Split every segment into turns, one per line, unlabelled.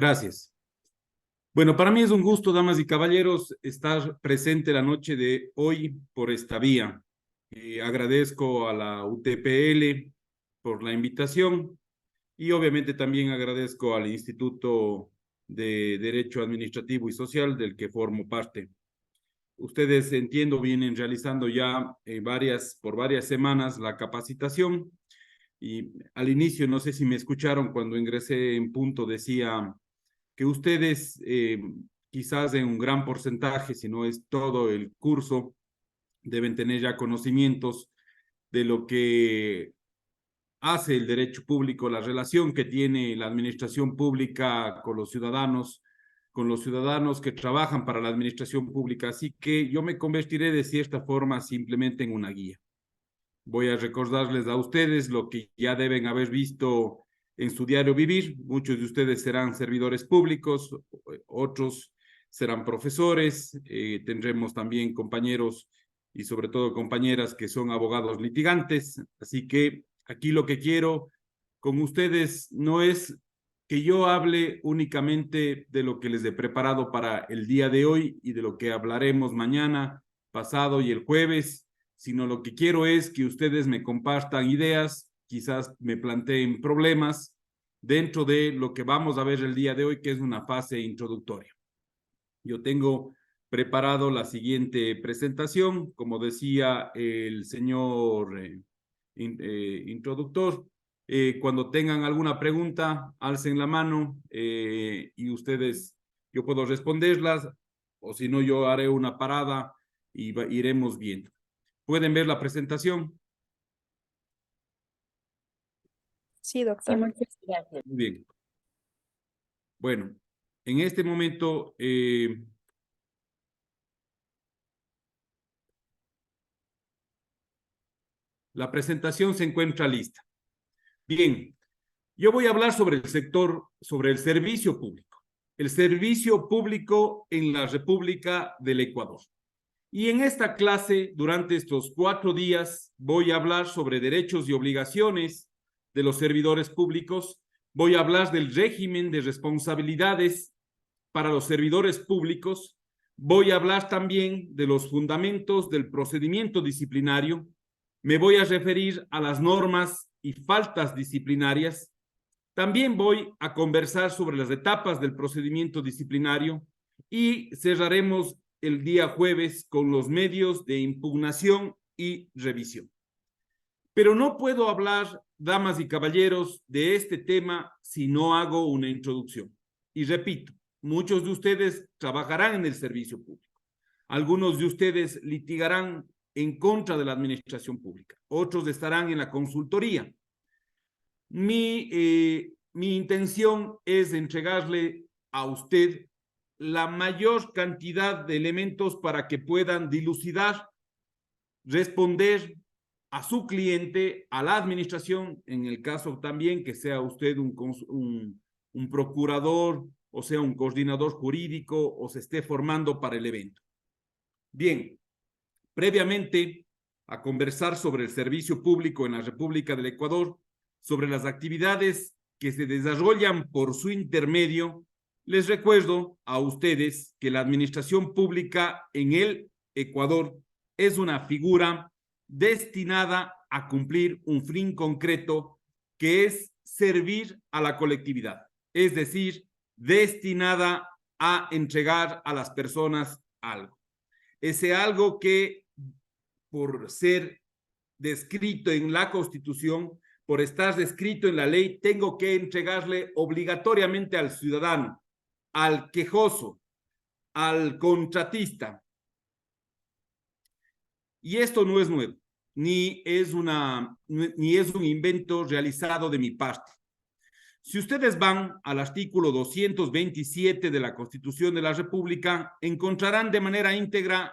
Gracias. Bueno, para mí es un gusto, damas y caballeros, estar presente la noche de hoy por esta vía. Agradezco a la UTPL por la invitación y obviamente también agradezco al Instituto de Derecho Administrativo y Social del que formo parte. Ustedes, entiendo, vienen realizando ya por varias semanas la capacitación y al inicio, no sé si me escucharon cuando ingresé en punto, decía que ustedes quizás en un gran porcentaje, si no es todo el curso, deben tener ya conocimientos de lo que hace el derecho público, la relación que tiene la administración pública con los ciudadanos que trabajan para la administración pública. Así que yo me convertiré de cierta forma simplemente en una guía. Voy a recordarles a ustedes lo que ya deben haber visto en su diario vivir. Muchos de ustedes serán servidores públicos, otros serán profesores, tendremos también compañeros y sobre todo compañeras que son abogados litigantes. Así que aquí lo que quiero con ustedes no es que yo hable únicamente de lo que les he preparado para el día de hoy y de lo que hablaremos mañana, pasado y el jueves, sino lo que quiero es que ustedes me compartan ideas, quizás me planteen problemas dentro de lo que vamos a ver el día de hoy, que es una fase introductoria. Yo tengo preparado la siguiente presentación, como decía el señor introductor. Cuando tengan alguna pregunta, alcen la mano y ustedes, yo puedo responderlas, o si no, yo haré una parada y iremos viendo. ¿Pueden ver la presentación?
Sí,
Sí,
doctor.
muchas gracias.
Muy bien. Bueno, en este momento la presentación se encuentra lista. Bien, yo voy a hablar sobre el sector, sobre el servicio público. El servicio público en la República del Ecuador. Y en esta clase, durante estos 4 días, voy a hablar sobre derechos y obligaciones de los servidores públicos. Voy a hablar del régimen de responsabilidades para los servidores públicos. Voy a hablar también de los fundamentos del procedimiento disciplinario. Me voy a referir a las normas y faltas disciplinarias. También voy a conversar sobre las etapas del procedimiento disciplinario y cerraremos el día jueves con los medios de impugnación y revisión. Pero no puedo hablar, damas y caballeros, de este tema si no hago una introducción. Y repito, muchos de ustedes trabajarán en el servicio público. Algunos de ustedes litigarán en contra de la administración pública. Otros estarán en la consultoría. Mi intención es entregarle a usted la mayor cantidad de elementos para que puedan dilucidar, responder a su cliente, a la administración, en el caso también que sea usted un procurador, o sea, un coordinador jurídico, o se esté formando para el evento. Bien, previamente a conversar sobre el servicio público en la República del Ecuador, sobre las actividades que se desarrollan por su intermedio, les recuerdo a ustedes que la administración pública en el Ecuador es una figura destinada a cumplir un fin concreto que es servir a la colectividad, es decir, destinada a entregar a las personas algo. Ese algo que por ser descrito en la Constitución, por estar descrito en la ley, tengo que entregarle obligatoriamente al ciudadano, al quejoso, al contratista. Y esto no es nuevo, ni es un invento realizado de mi parte. Si ustedes van al artículo 227 de la Constitución de la República, encontrarán de manera íntegra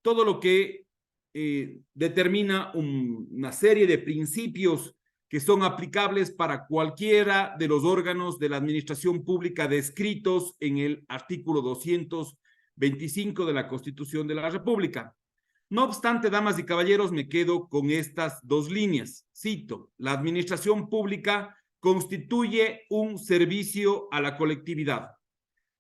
todo lo que determina una serie de principios que son aplicables para cualquiera de los órganos de la administración pública descritos en el artículo 225 de la Constitución de la República. No obstante, damas y caballeros, me quedo con estas dos líneas. Cito: la administración pública constituye un servicio a la colectividad.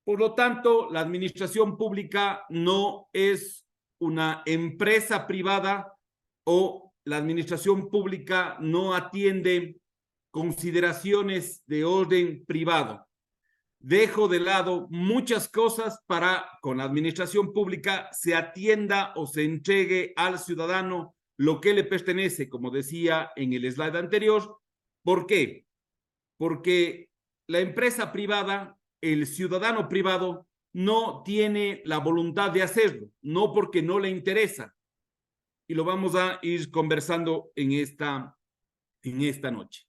Por lo tanto, la administración pública no es una empresa privada o la administración pública no atiende consideraciones de orden privado. Dejo de lado muchas cosas para con la administración pública se atienda o se entregue al ciudadano lo que le pertenece, como decía en el slide anterior. ¿Por qué? Porque la empresa privada, el ciudadano privado, no tiene la voluntad de hacerlo, no porque no le interesa. Y lo vamos a ir conversando en esta noche.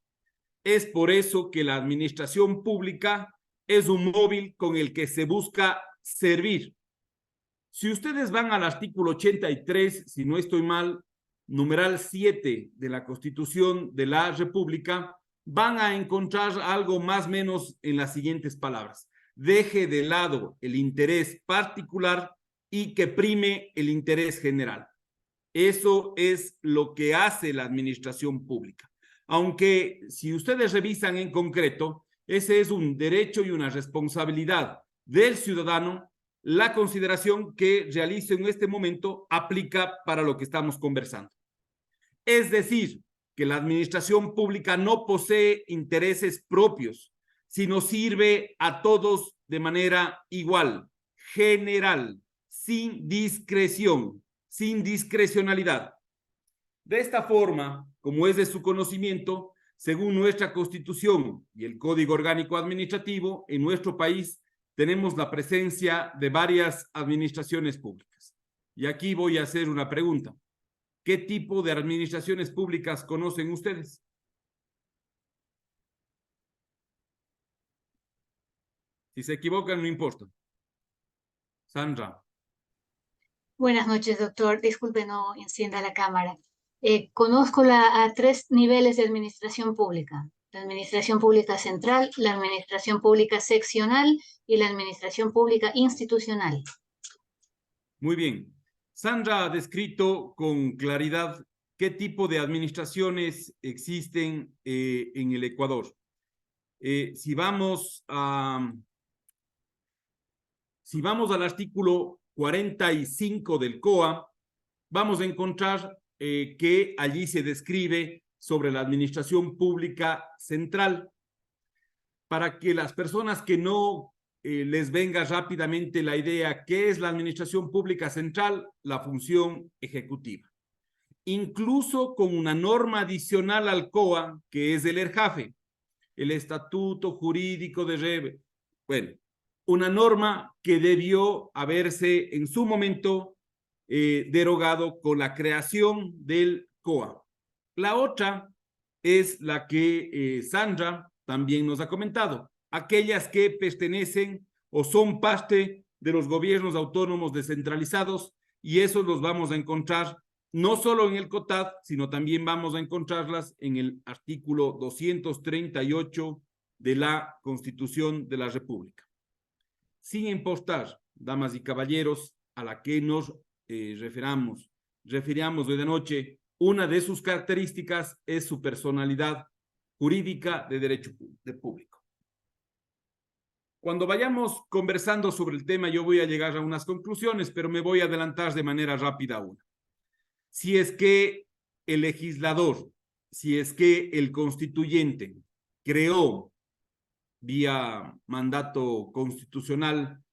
Es por eso que la administración pública es un móvil con el que se busca servir. Si ustedes van al artículo 83, si no estoy mal, numeral 7 de la Constitución de la República, van a encontrar algo más o menos en las siguientes palabras. Deje de lado el interés particular y que prime el interés general. Eso es lo que hace la administración pública. Aunque si ustedes revisan en concreto, ese es un derecho y una responsabilidad del ciudadano. La consideración que realizo en este momento aplica para lo que estamos conversando. Es decir, que la administración pública no posee intereses propios, sino sirve a todos de manera igual, general, sin discreción, sin discrecionalidad. De esta forma, como es de su conocimiento, según nuestra Constitución y el Código Orgánico Administrativo, en nuestro país tenemos la presencia de varias administraciones públicas. Y aquí voy a hacer una pregunta. ¿Qué tipo de administraciones públicas conocen ustedes? Si se equivocan, no importa. Sandra.
Buenas noches, doctor. Disculpe, no encienda la cámara. Conozco a 3 niveles de administración pública. La administración pública central, la administración pública seccional y la administración pública institucional.
Muy bien. Sandra ha descrito con claridad qué tipo de administraciones existen en el Ecuador. Si vamos al artículo 45 del COA, vamos a encontrar que allí se describe sobre la administración pública central. Para que las personas que no les venga rápidamente la idea, ¿qué es la administración pública central? La función ejecutiva. Incluso con una norma adicional al COA, que es el ERJAFE, el Estatuto Jurídico de REVE. Bueno, una norma que debió haberse en su momento derogado con la creación del COA. La otra es la que Sandra también nos ha comentado, aquellas que pertenecen o son parte de los gobiernos autónomos descentralizados, y esos los vamos a encontrar no solo en el COTAD, sino también vamos a encontrarlas en el artículo 238 de la Constitución de la República. Sin importar, damas y caballeros, a la que nos referamos hoy de noche, una de sus características es su personalidad jurídica de derecho público. Cuando vayamos conversando sobre el tema, yo voy a llegar a unas conclusiones, pero me voy a adelantar de manera rápida a una. Si es que el legislador, si es que el constituyente creó vía mandato constitucional,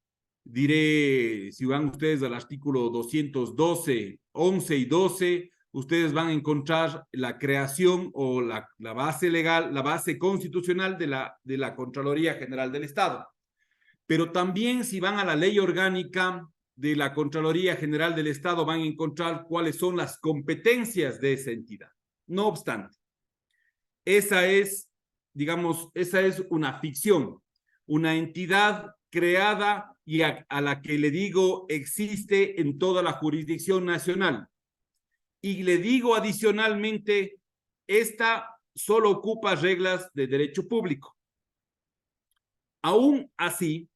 diré, si van ustedes al artículo 212, 11 y 12, ustedes van a encontrar la creación o la base legal, la base constitucional de la Contraloría General del Estado. Pero también si van a la ley orgánica de la Contraloría General del Estado, van a encontrar cuáles son las competencias de esa entidad. No obstante, esa es, digamos, esa es una ficción, una entidad creada y a la que le digo existe en toda la jurisdicción nacional. Y le digo adicionalmente, esta solo ocupa reglas de derecho público. Aún así,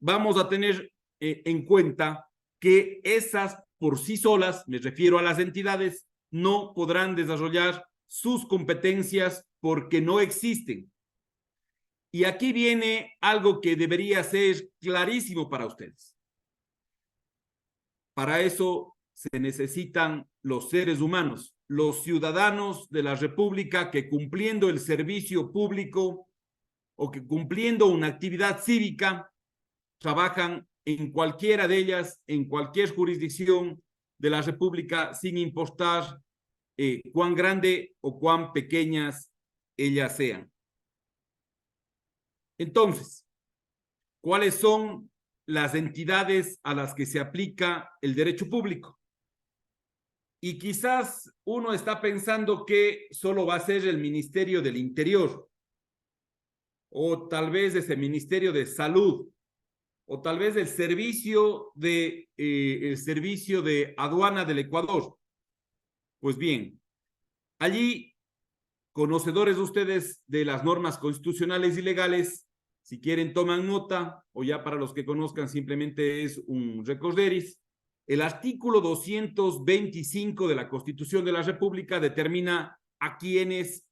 vamos a tener en cuenta que esas por sí solas, me refiero a las entidades, no podrán desarrollar sus competencias porque no existen. Y aquí viene algo que debería ser clarísimo para ustedes. Para eso se necesitan los seres humanos, los ciudadanos de la República que cumpliendo el servicio público o que cumpliendo una actividad cívica trabajan en cualquiera de ellas, en cualquier jurisdicción de la República, sin importar cuán grande o cuán pequeñas ellas sean. Entonces, ¿cuáles son las entidades a las que se aplica el derecho público? Y quizás uno está pensando que solo va a ser el Ministerio del Interior, o tal vez ese Ministerio de Salud, o tal vez el servicio de aduana del Ecuador. Pues bien, allí, conocedores ustedes de las normas constitucionales y legales, si quieren toman nota, o ya para los que conozcan simplemente es un recorderis. El artículo 225 de la Constitución de la República determina a quiénes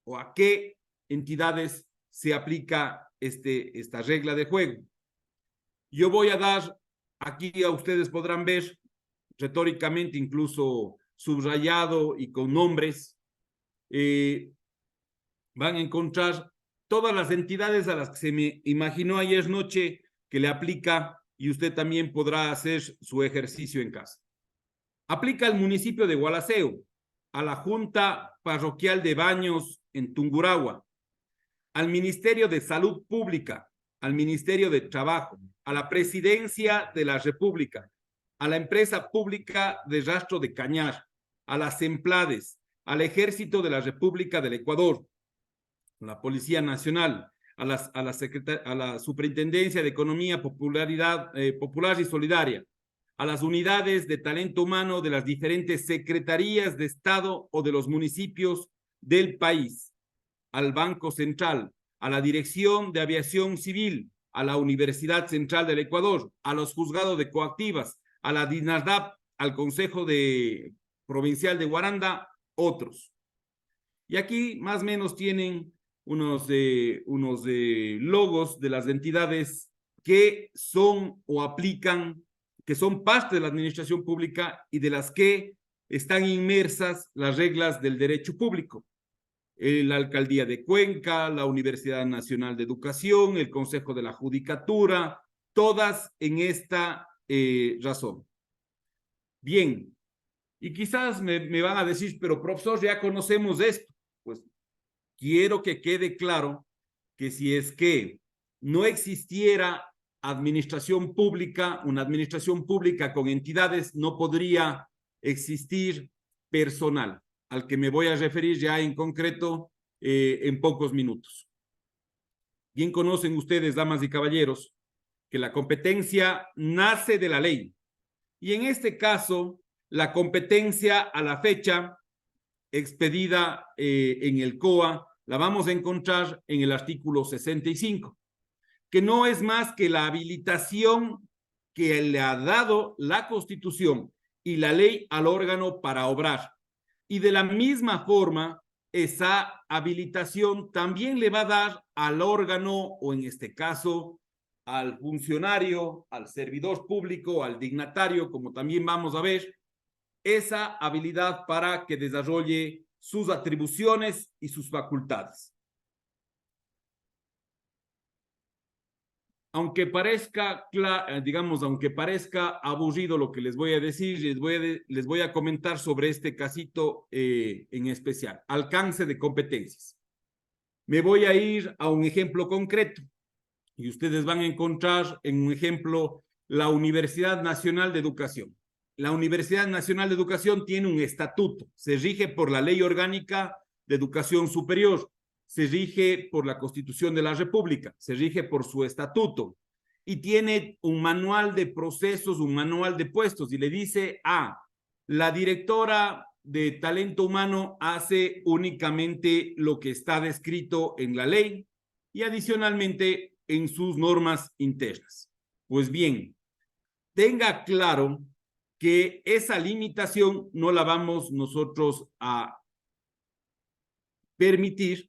o a qué entidades se aplica esta regla de juego. Yo voy a dar, aquí a ustedes podrán ver, retóricamente incluso subrayado y con nombres, van a encontrar todas las entidades a las que se me imaginó ayer noche que le aplica y usted también podrá hacer su ejercicio en casa. Aplica al municipio de Gualaceo, a la Junta Parroquial de Baños en Tungurahua, al Ministerio de Salud Pública, al Ministerio de Trabajo, a la Presidencia de la República, a la Empresa Pública de Rastro de Cañar, a las EMPLADES, al Ejército de la República del Ecuador, a la Policía Nacional, a la Superintendencia de Economía Popular y Solidaria, a las unidades de talento humano de las diferentes secretarías de Estado o de los municipios del país, al Banco Central, a la Dirección de Aviación Civil, a la Universidad Central del Ecuador, a los juzgados de coactivas, a la DINARDAP, al Consejo Provincial de Guaranda, otros. Y aquí más o menos tienen unos logos de las entidades que son o aplican, que son parte de la administración pública y de las que están inmersas las reglas del derecho público. La Alcaldía de Cuenca, la Universidad Nacional de Educación, el Consejo de la Judicatura, todas en esta razón. Bien, y quizás me van a decir, pero profesor, ya conocemos esto. Pues quiero que quede claro que si es que no existiera administración pública, una administración pública con entidades, no podría existir personal, al que me voy a referir ya en concreto en pocos minutos. Bien conocen ustedes, damas y caballeros, que la competencia nace de la ley. Y en este caso, la competencia a la fecha expedida en el COA, la vamos a encontrar en el artículo 65, que no es más que la habilitación que le ha dado la Constitución y la ley al órgano para obrar. Y de la misma forma, esa habilitación también le va a dar al órgano, o en este caso, al funcionario, al servidor público, al dignatario, como también vamos a ver, esa habilidad para que desarrolle sus atribuciones y sus facultades. Aunque parezca, aunque parezca aburrido lo que les voy a decir, les voy a comentar sobre este casito en especial, alcance de competencias. Me voy a ir a un ejemplo concreto y ustedes van a encontrar en un ejemplo la Universidad Nacional de Educación. La Universidad Nacional de Educación tiene un estatuto, se rige por la Ley Orgánica de Educación Superior, se rige por la Constitución de la República, se rige por su estatuto y tiene un manual de procesos, un manual de puestos y le dice la directora de talento humano hace únicamente lo que está descrito en la ley y adicionalmente en sus normas internas. Pues bien, tenga claro que esa limitación no la vamos nosotros a permitir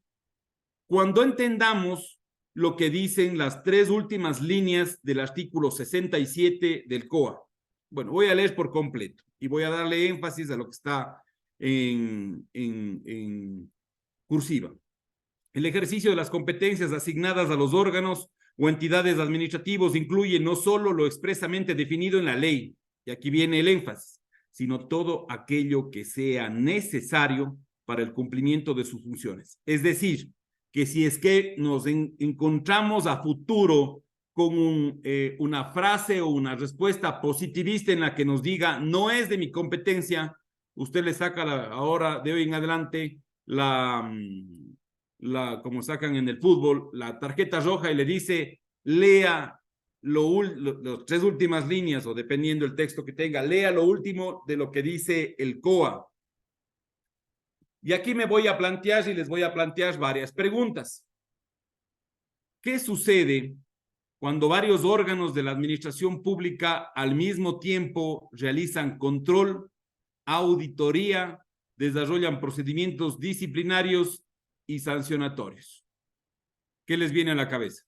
cuando entendamos lo que dicen las 3 últimas líneas del artículo 67 del COA. Bueno, voy a leer por completo y voy a darle énfasis a lo que está en cursiva. El ejercicio de las competencias asignadas a los órganos o entidades administrativos incluye no solo lo expresamente definido en la ley, y aquí viene el énfasis, sino todo aquello que sea necesario para el cumplimiento de sus funciones. Es decir, que si es que nos encontramos a futuro con una frase o una respuesta positivista en la que nos diga no es de mi competencia, usted le saca ahora de hoy en adelante como sacan en el fútbol, la tarjeta roja y le dice lea las 3 últimas líneas o dependiendo del texto que tenga, lea lo último de lo que dice el COA. Y aquí me voy a plantear y les voy a plantear varias preguntas. ¿Qué sucede cuando varios órganos de la administración pública al mismo tiempo realizan control, auditoría, desarrollan procedimientos disciplinarios y sancionatorios? ¿Qué les viene a la cabeza?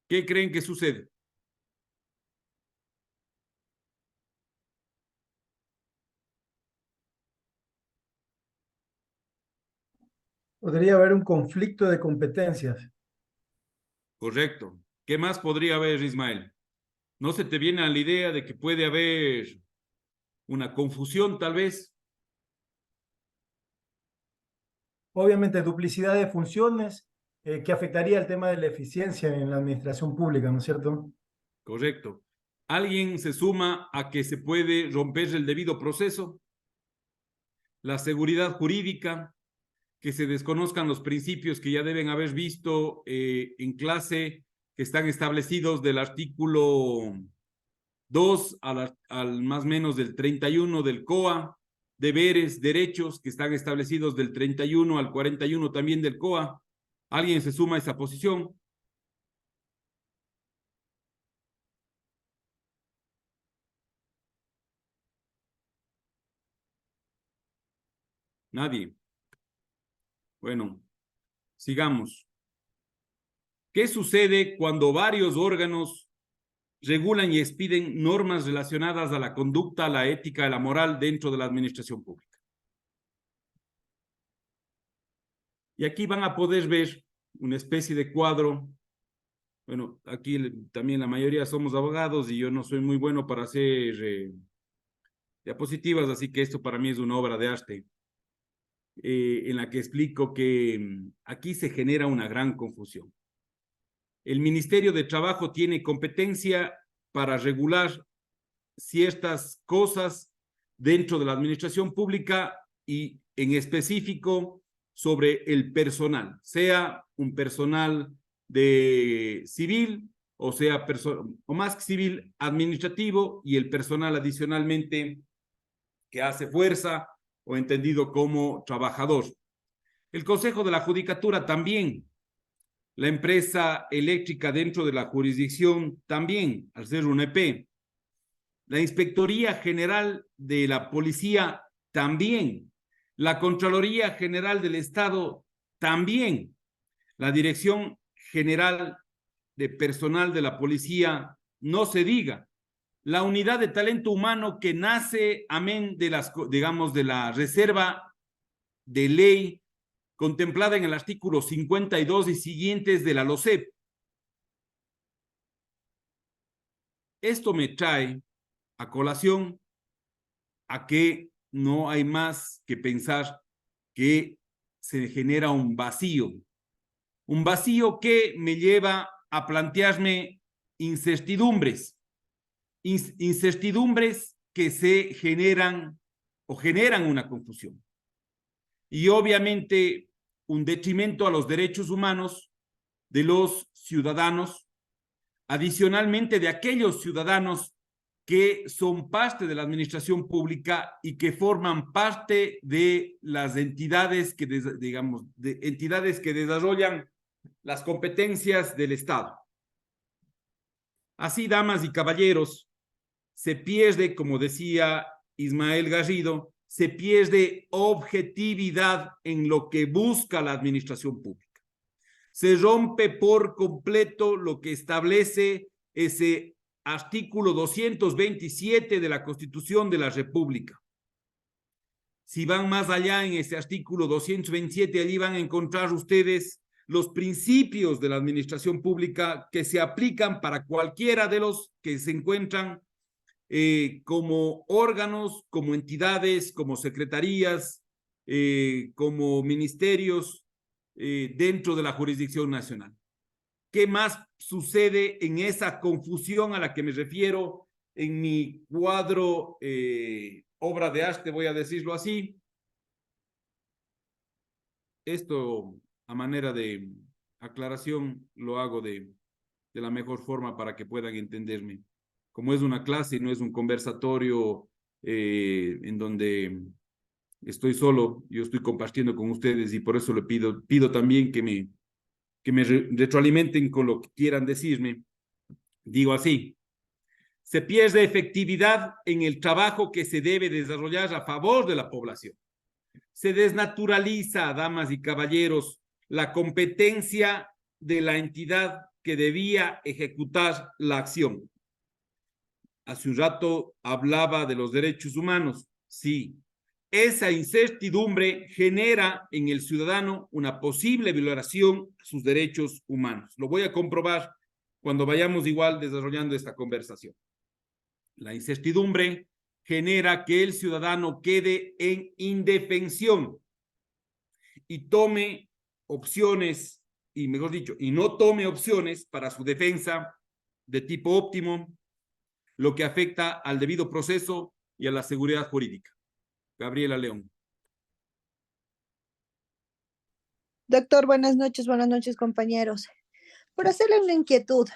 ¿Qué creen que sucede?
Podría haber un conflicto de competencias.
Correcto. ¿Qué más podría haber, Ismael? ¿No se te viene a la idea de que puede haber una confusión, tal vez?
Obviamente, duplicidad de funciones que afectaría el tema de la eficiencia en la administración pública, ¿no es cierto?
Correcto. ¿Alguien se suma a que se puede romper el debido proceso? La seguridad jurídica, que se desconozcan los principios que ya deben haber visto en clase, que están establecidos del artículo 2 al más o menos del 31 del COA, deberes, derechos, que están establecidos del 31 al 41 también del COA. ¿Alguien se suma a esa posición? Nadie. Bueno, sigamos. ¿Qué sucede cuando varios órganos regulan y expiden normas relacionadas a la conducta, a la ética, a la moral dentro de la administración pública? Y aquí van a poder ver una especie de cuadro. Bueno, aquí también la mayoría somos abogados y yo no soy muy bueno para hacer diapositivas, así que esto para mí es una obra de arte, en la que explico que aquí se genera una gran confusión. El Ministerio de Trabajo tiene competencia para regular ciertas cosas dentro de la administración pública y en específico sobre el personal, sea un personal de civil o sea o más que civil, administrativo, y el personal adicionalmente que hace fuerza o entendido como trabajador. El Consejo de la Judicatura también. La empresa eléctrica dentro de la jurisdicción también, al ser un EP. La Inspectoría General de la Policía también. La Contraloría General del Estado también. La Dirección General de Personal de la Policía, no se diga. La unidad de talento humano que nace, amén, de digamos, de la reserva de ley contemplada en el artículo 52 y siguientes de la LOCEP. Esto me trae a colación a que no hay más que pensar que se genera un vacío que me lleva a plantearme incertidumbres que se generan o generan una confusión. Y obviamente un detrimento a los derechos humanos de los ciudadanos, adicionalmente de aquellos ciudadanos que son parte de la administración pública y que forman parte de las entidades que, digamos, de entidades que desarrollan las competencias del Estado. Así, damas y caballeros, se pierde, como decía Ismael Garrido, se pierde objetividad en lo que busca la administración pública. Se rompe por completo lo que establece ese artículo 227 de la Constitución de la República. Si van más allá en ese artículo 227, allí van a encontrar ustedes los principios de la administración pública que se aplican para cualquiera de los que se encuentran como órganos, como entidades, como secretarías, como ministerios dentro de la jurisdicción nacional. ¿Qué más sucede en esa confusión a la que me refiero en mi cuadro obra de arte, voy a decirlo así? Esto, a manera de aclaración, lo hago de la mejor forma para que puedan entenderme. Como es una clase y no es un conversatorio en donde estoy solo, yo estoy compartiendo con ustedes y por eso le pido también que me retroalimenten con lo que quieran decirme. Digo así, se pierde efectividad en el trabajo que se debe desarrollar a favor de la población. Se desnaturaliza, damas y caballeros, la competencia de la entidad que debía ejecutar la acción. Hace un rato hablaba de los derechos humanos. Sí, esa incertidumbre genera en el ciudadano una posible violación de sus derechos humanos. Lo voy a comprobar cuando vayamos igual desarrollando esta conversación. La incertidumbre genera que el ciudadano quede en indefensión y tome opciones, y mejor dicho, y no tome opciones para su defensa de tipo óptimo, lo que afecta al debido proceso y a la seguridad jurídica. Gabriela León.
Doctor, buenas noches, compañeros. Por hacerle una inquietud,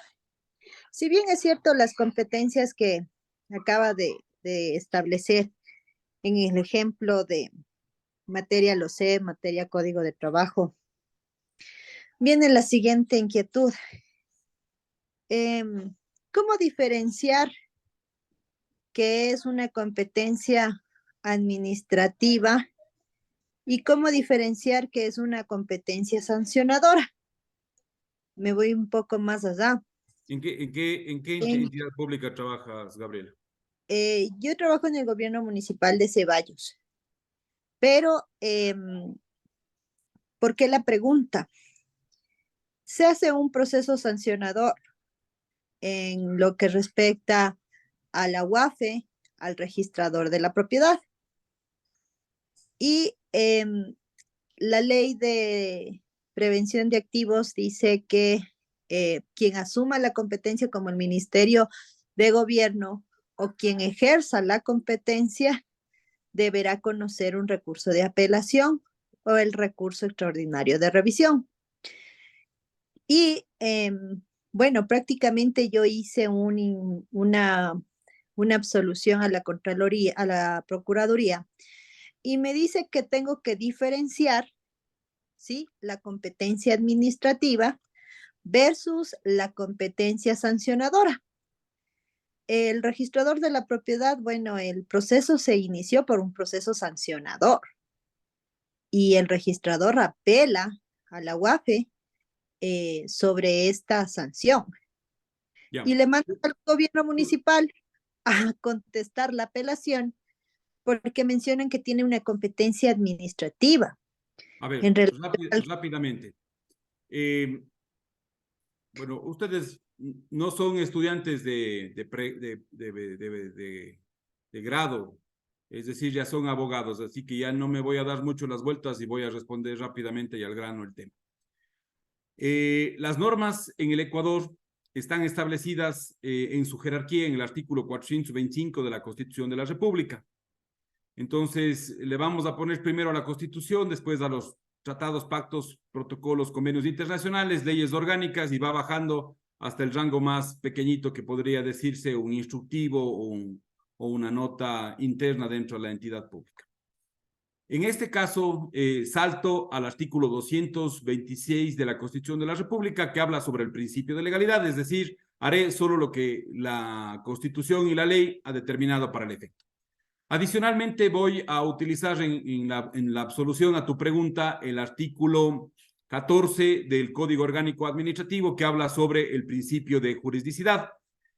si bien es cierto las competencias que acaba de establecer en el ejemplo de materia LOCEP, materia Código de Trabajo, viene la siguiente inquietud. ¿Cómo diferenciar qué es una competencia administrativa y cómo diferenciar qué es una competencia sancionadora? Me voy un poco más allá.
¿En qué entidad pública trabajas, Gabriela?
Yo trabajo en el gobierno municipal de Ceballos, pero ¿por qué la pregunta? Se hace un proceso sancionador en lo que respecta a la UAFE, al registrador de la propiedad. Y la ley de prevención de activos dice que quien asuma la competencia como el Ministerio de Gobierno o quien ejerza la competencia deberá conocer un recurso de apelación o el recurso extraordinario de revisión. Y bueno, prácticamente yo hice una absolución a la Contraloría, a la Procuraduría, y me dice que tengo que diferenciar, ¿sí?, la competencia administrativa versus la competencia sancionadora. El registrador de la propiedad, bueno, el proceso se inició por un proceso sancionador y el registrador apela a la UAFE sobre esta sanción.
Ya.
Y le manda al gobierno municipal a contestar la apelación porque mencionan que tiene una competencia administrativa.
A ver, rápidamente. Bueno, ustedes no son estudiantes de grado, es decir, ya son abogados, así que ya no me voy a dar mucho las vueltas y voy a responder rápidamente y al grano el tema. Las normas en el Ecuador están establecidas en su jerarquía en el artículo 425 de la Constitución de la República. Entonces, le vamos a poner primero a la Constitución, después a los tratados, pactos, protocolos, convenios internacionales, leyes orgánicas, y va bajando hasta el rango más pequeñito que podría decirse un instructivo o una nota interna dentro de la entidad pública. En este caso, salto al artículo 226 de la Constitución de la República, que habla sobre el principio de legalidad, es decir, haré solo lo que la Constitución y la ley ha determinado para el efecto. Adicionalmente, voy a utilizar en la absolución a tu pregunta el artículo 14 del Código Orgánico Administrativo, que habla sobre el principio de jurisdicidad,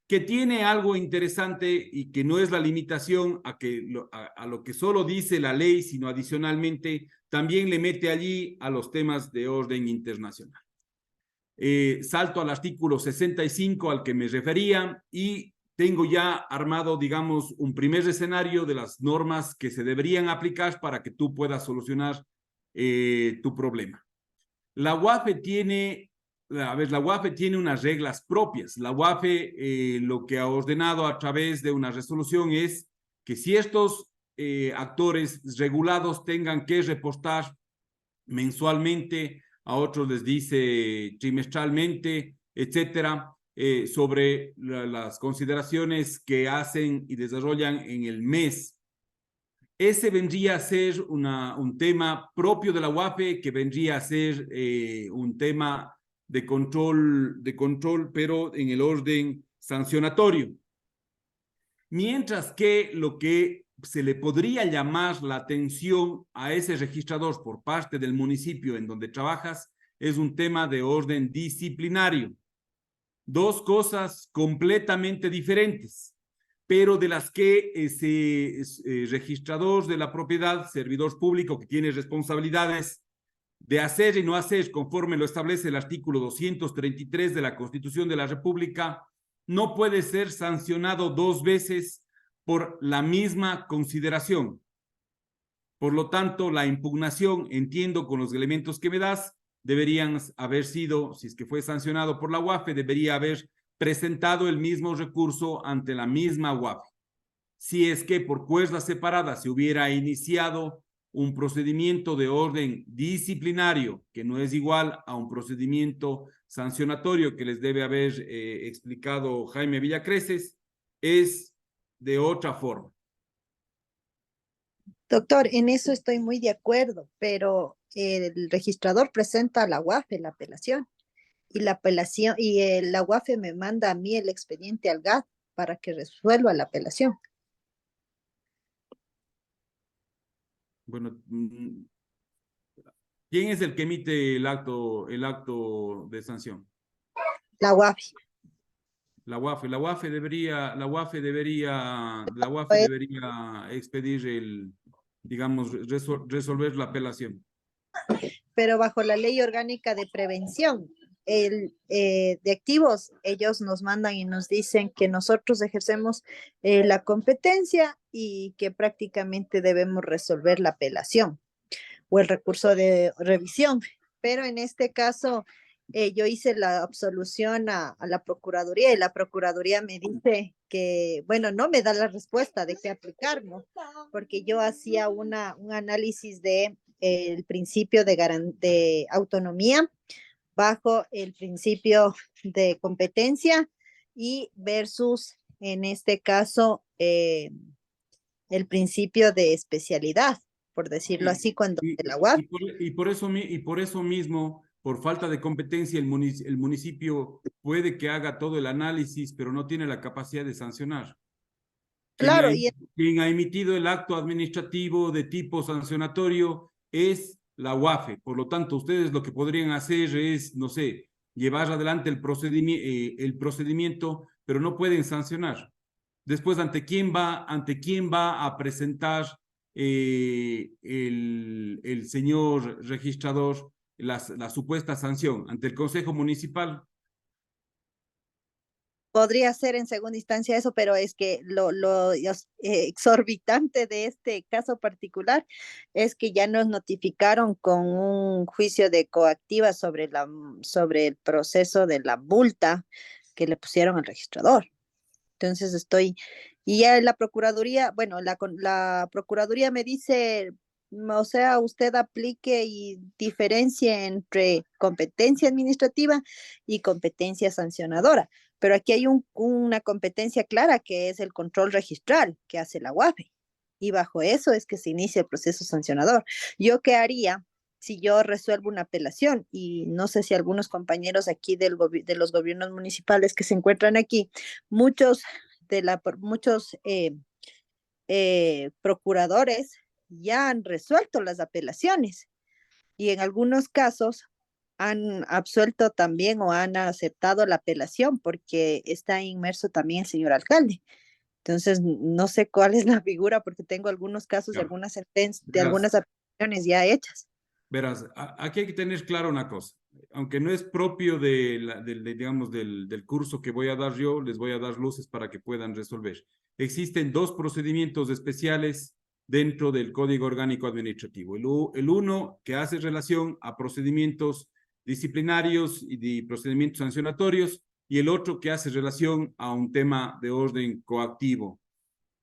que tiene algo interesante y que no es la limitación a lo que solo dice la ley, sino adicionalmente también le mete allí a los temas de orden internacional. Salto al artículo 65 al que me refería y tengo ya armado, digamos, un primer escenario de las normas que se deberían aplicar para que tú puedas solucionar tu problema. La UAFE tiene, la UAFE tiene unas reglas propias. La UAFE lo que ha ordenado a través de una resolución es que si estos actores regulados tengan que reportar mensualmente, a otros les dice trimestralmente, etcétera, sobre las consideraciones que hacen y desarrollan en el mes. Ese vendría a ser un tema propio de la UAFE, que vendría a ser un tema de control, pero en el orden sancionatorio. Mientras que lo que se le podría llamar la atención a ese registrador por parte del municipio en donde trabajas es un tema de orden disciplinario. Dos cosas completamente diferentes, pero de las que ese registrador de la propiedad, servidor público que tiene responsabilidades de hacer y no hacer conforme lo establece el artículo 233 de la Constitución de la República, no puede ser sancionado dos veces por la misma consideración. Por lo tanto, la impugnación, entiendo con los elementos que me das, deberían haber sido, si es que fue sancionado por la UAFE, debería haber presentado el mismo recurso ante la misma UAFE. Si es que por cuerda separada se hubiera iniciado un procedimiento de orden disciplinario, que no es igual a un procedimiento sancionatorio que les debe haber explicado Jaime Villacreces, es de otra forma.
Doctor, en eso estoy muy de acuerdo, pero el registrador presenta a la UAFE la apelación y la UAFE me manda a mí el expediente al GAT para que resuelva la apelación.
Bueno, ¿quién es el que emite el acto de sanción?
La UAFE.
La UAFE debería
Pues,
expedir digamos, resolver la apelación.
pero bajo la ley orgánica de prevención de activos, ellos nos mandan y nos dicen que nosotros ejercemos la competencia y que prácticamente debemos resolver la apelación o el recurso de revisión. Pero en este caso, yo hice la absolución a la Procuraduría y la Procuraduría me dice que, bueno, no me da la respuesta de qué aplicar, ¿no? Porque yo hacía un análisis de el principio de autonomía bajo el principio de competencia y versus, en este caso, el principio de especialidad, por decirlo así, cuando la UAP.
Y por eso mismo, por falta de competencia, el municipio puede que haga todo el análisis, pero no tiene la capacidad de sancionar.
Claro,
Quien ha emitido el acto administrativo de tipo sancionatorio es la UAFE. Por lo tanto, ustedes lo que podrían hacer es, no sé, llevar adelante el procedimiento, pero no pueden sancionar. Después, ¿ante quién va a presentar el señor registrador la supuesta sanción? ¿Ante el Consejo Municipal?
podría ser en segunda instancia eso, pero es que lo exorbitante de este caso particular es que ya nos notificaron con un juicio de coactiva sobre el proceso de la multa que le pusieron al registrador. Entonces y ya la Procuraduría, bueno, la Procuraduría me dice, o sea, usted aplique y diferencie entre competencia administrativa y competencia sancionadora. Pero aquí hay una competencia clara que es el control registral que hace la UAFE. Y bajo eso es que se inicia el proceso sancionador. ¿Yo qué haría si yo resuelvo una apelación? Y no sé si algunos compañeros aquí de los gobiernos municipales que se encuentran aquí, muchos procuradores ya han resuelto las apelaciones y en algunos casos han absuelto también o han aceptado la apelación porque está inmerso también el señor alcalde. Entonces, no sé cuál es la figura porque tengo algunos casos de
Ya,
algunas sentencias, de
verás,
algunas apelaciones ya hechas.
verás, aquí hay que tener claro una cosa. Aunque no es propio digamos, del curso que voy a dar yo, les voy a dar luces para que puedan resolver. Existen dos procedimientos especiales dentro del Código Orgánico Administrativo. El uno que hace relación a procedimientos disciplinarios y de procedimientos sancionatorios, y el otro que hace relación a un tema de orden coactivo.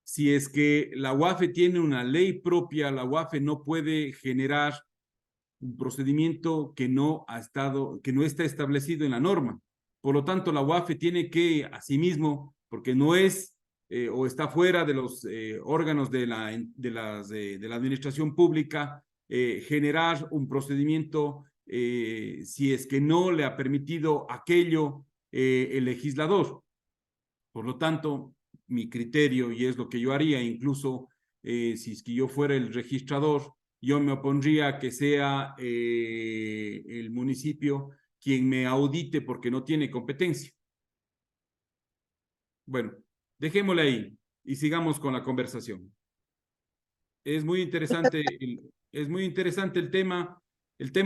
Si es que la UAFE tiene una ley propia, la UAFE no puede generar un procedimiento que no está establecido en la norma. Por lo tanto, la UAFE tiene que, asimismo, porque no es o está fuera de los órganos de la administración pública, generar un procedimiento si es que no le ha permitido aquello el legislador. Por lo tanto, mi criterio, y es lo que yo haría, incluso si es que yo fuera el registrador, yo me opondría a que sea el municipio quien me audite porque no tiene competencia. Bueno, dejémosle ahí y sigamos con la conversación. Es muy interesante el tema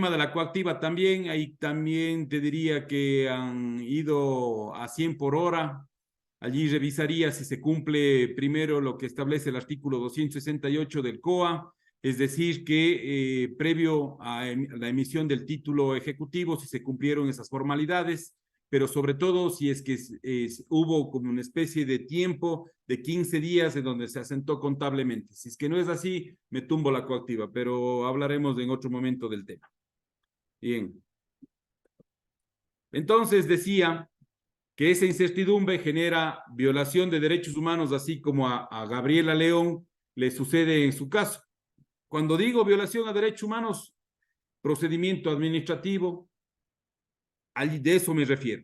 de la coactiva también. Ahí también te diría que han ido a 100 por hora. Allí revisaría si se cumple primero lo que establece el artículo 268 del COA, es decir, que previo a la emisión del título ejecutivo, si se cumplieron esas formalidades, pero sobre todo si es que hubo como una especie de tiempo de 15 días en donde se asentó contablemente. Si es que no es así, me tumbo la coactiva, pero hablaremos en otro momento del tema. Bien. Entonces decía que esa incertidumbre genera violación de derechos humanos, así como a Gabriela León le sucede en su caso. Cuando digo violación a derechos humanos, procedimiento administrativo, de eso me refiero.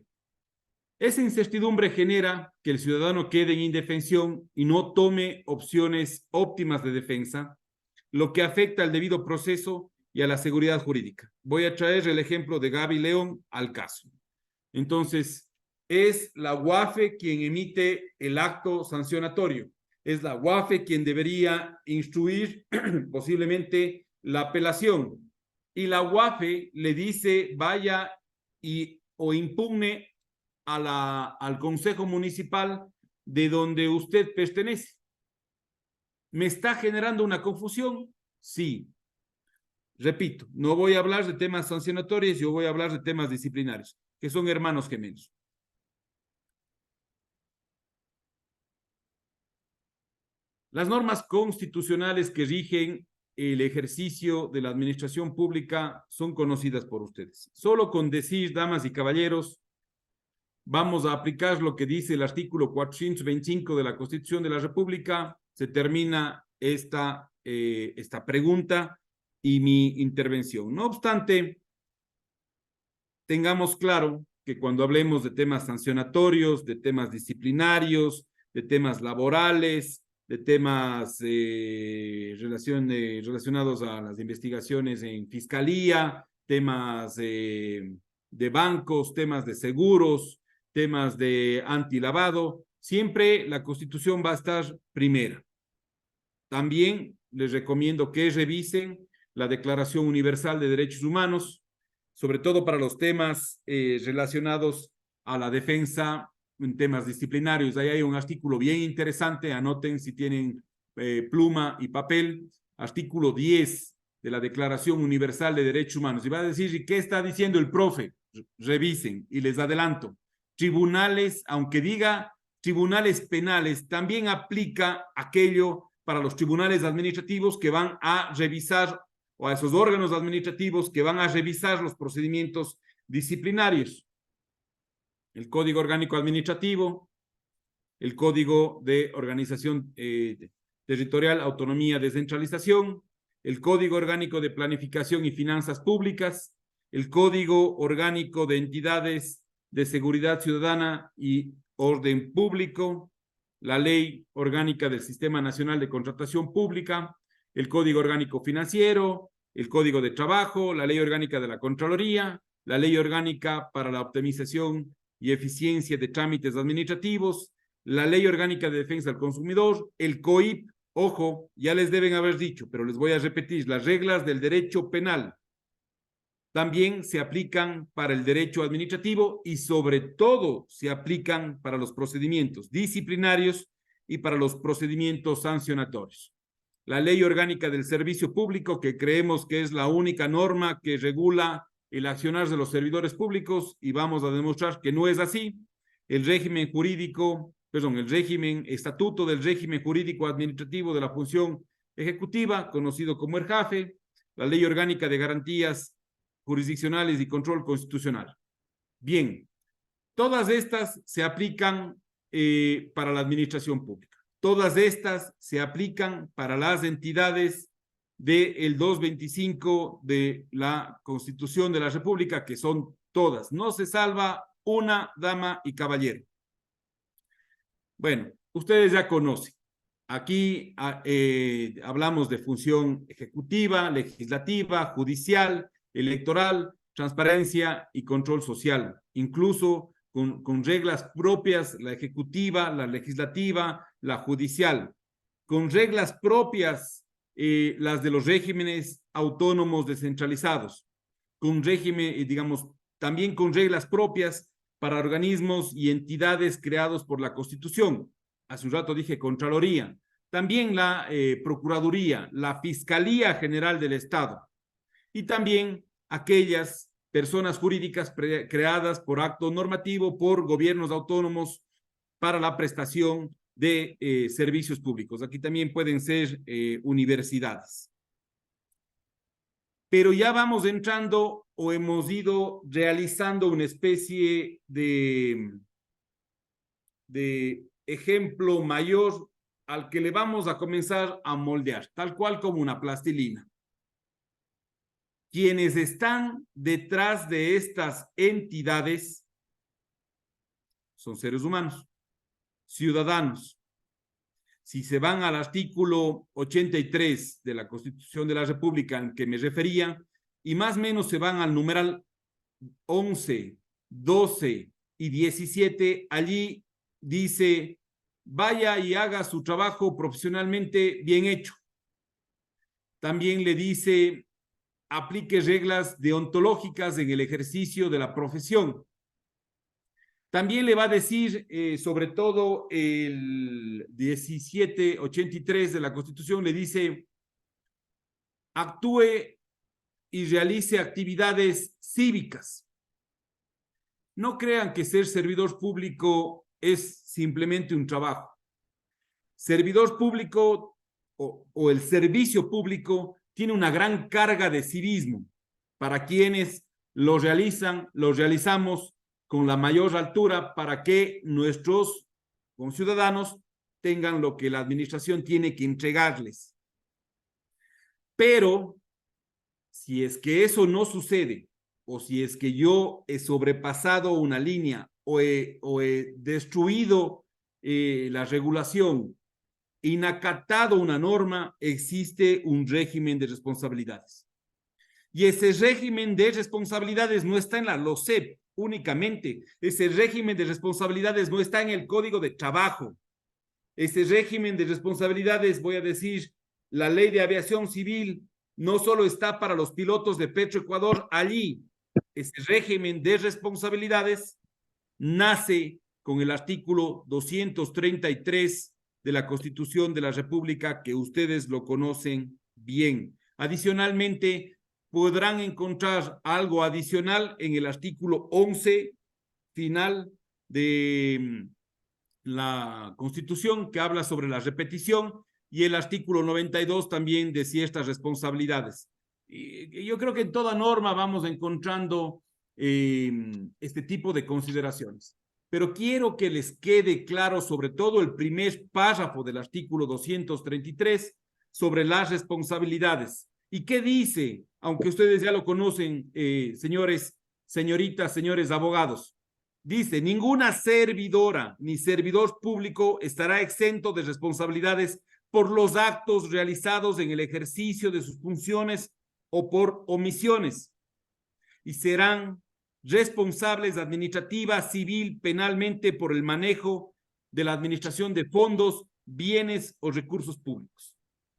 Esa incertidumbre genera que el ciudadano quede en indefensión y no tome opciones óptimas de defensa, lo que afecta al debido proceso y a la seguridad jurídica. Voy a traer el ejemplo de Gaby León al caso. Entonces, es la UAFE quien emite el acto sancionatorio. Es la UAFE quien debería instruir posiblemente la apelación. Y la UAFE le dice vaya o impugne al Consejo Municipal de donde usted pertenece. ¿Me está generando una confusión? Sí. Repito, no voy a hablar de temas sancionatorios, yo voy a hablar de temas disciplinarios, que son hermanos gemelos. Las normas constitucionales que rigen el ejercicio de la administración pública son conocidas por ustedes. Solo con decir, damas y caballeros, vamos a aplicar lo que dice el artículo 425 de la Constitución de la República, se termina esta pregunta y mi intervención. No obstante, tengamos claro que cuando hablemos de temas sancionatorios, de temas disciplinarios, de temas laborales, de temas relacionados a las investigaciones en fiscalía, temas de bancos, temas de seguros, temas de antilavado, siempre la Constitución va a estar primera. También les recomiendo que revisen la Declaración Universal de Derechos Humanos, sobre todo para los temas relacionados a la defensa en temas disciplinarios. Ahí hay un artículo bien interesante, anoten si tienen pluma y papel, artículo 10 de la Declaración Universal de Derechos Humanos. Y va a decir, ¿y qué está diciendo el profe? Revisen, y les adelanto. Tribunales, aunque diga tribunales penales, también aplica aquello para los tribunales administrativos que van a revisar, o a esos órganos administrativos que van a revisar los procedimientos disciplinarios. El Código Orgánico Administrativo, el Código de Organización Territorial, Autonomía, Descentralización, el Código Orgánico de Planificación y Finanzas Públicas, el Código Orgánico de Entidades de Seguridad Ciudadana y Orden Público, la Ley Orgánica del Sistema Nacional de Contratación Pública, el Código Orgánico Financiero, el Código de Trabajo, la Ley Orgánica de la Contraloría, la Ley Orgánica para la Optimización y Eficiencia de Trámites Administrativos, la Ley Orgánica de Defensa del Consumidor, el COIP. Ojo, ya les deben haber dicho, pero les voy a repetir, las reglas del derecho penal también se aplican para el derecho administrativo y sobre todo se aplican para los procedimientos disciplinarios y para los procedimientos sancionatorios. La Ley Orgánica del Servicio Público, que creemos que es la única norma que regula el accionar de los servidores públicos, y vamos a demostrar que no es así. El régimen jurídico, perdón, el estatuto del régimen jurídico administrativo de la función ejecutiva, conocido como ERJAFE, la Ley Orgánica de Garantías Jurisdiccionales y Control Constitucional. Bien, todas estas se aplican para la administración pública. Todas estas se aplican para las entidades del 225 de la Constitución de la República, que son todas. No se salva una, dama y caballero. Bueno, ustedes ya conocen. Aquí hablamos de función ejecutiva, legislativa, judicial, electoral, transparencia y control social, incluso con reglas propias, la ejecutiva, la legislativa, la judicial, con reglas propias, las de los regímenes autónomos descentralizados, con régimen, digamos, también con reglas propias para organismos y entidades creados por la Constitución. Hace un rato dije Contraloría, también la Procuraduría, la Fiscalía General del Estado, y también aquellas personas jurídicas creadas por acto normativo por gobiernos autónomos para la prestación de servicios públicos. Aquí también pueden ser universidades. Pero ya vamos entrando o hemos ido realizando una especie de ejemplo mayor al que le vamos a comenzar a moldear, tal cual como una plastilina. Quienes están detrás de estas entidades son seres humanos, ciudadanos. Si se van al artículo 83 de la Constitución de la República al que me refería, y más o menos se van al numeral 11, 12 y 17, allí dice, vaya y haga su trabajo profesionalmente bien hecho. También le dice, aplique reglas deontológicas en el ejercicio de la profesión. También le va a decir, sobre todo el 1783 de la Constitución, le dice, actúe y realice actividades cívicas. No crean que ser servidor público es simplemente un trabajo. Servidor público o el servicio público tiene una gran carga de civismo para quienes lo realizamos con la mayor altura para que nuestros conciudadanos tengan lo que la administración tiene que entregarles. Pero si es que eso no sucede, o si es que yo he sobrepasado una línea o he destruido la regulación, inacatado una norma, existe un régimen de responsabilidades. Y ese régimen de responsabilidades no está en la LOCEP únicamente. Ese régimen de responsabilidades no está en el Código de Trabajo. Ese régimen de responsabilidades, voy a decir, la Ley de Aviación Civil, no solo está para los pilotos de Petroecuador allí. Ese régimen de responsabilidades nace con el artículo 233 de la Constitución de la República, que ustedes lo conocen bien. Adicionalmente, podrán encontrar algo adicional en el artículo 11 final de la Constitución, que habla sobre la repetición, y el artículo 92 también de ciertas responsabilidades. Y yo creo que en toda norma vamos encontrando este tipo de consideraciones. Pero quiero que les quede claro, sobre todo el primer párrafo del artículo 233, sobre las responsabilidades. ¿Y qué dice? Aunque ustedes ya lo conocen, señores, señoritas, señores abogados. Dice, ninguna servidora ni servidor público estará exento de responsabilidades por los actos realizados en el ejercicio de sus funciones o por omisiones, y serán responsables administrativa, civil, penalmente por el manejo de la administración de fondos, bienes o recursos públicos.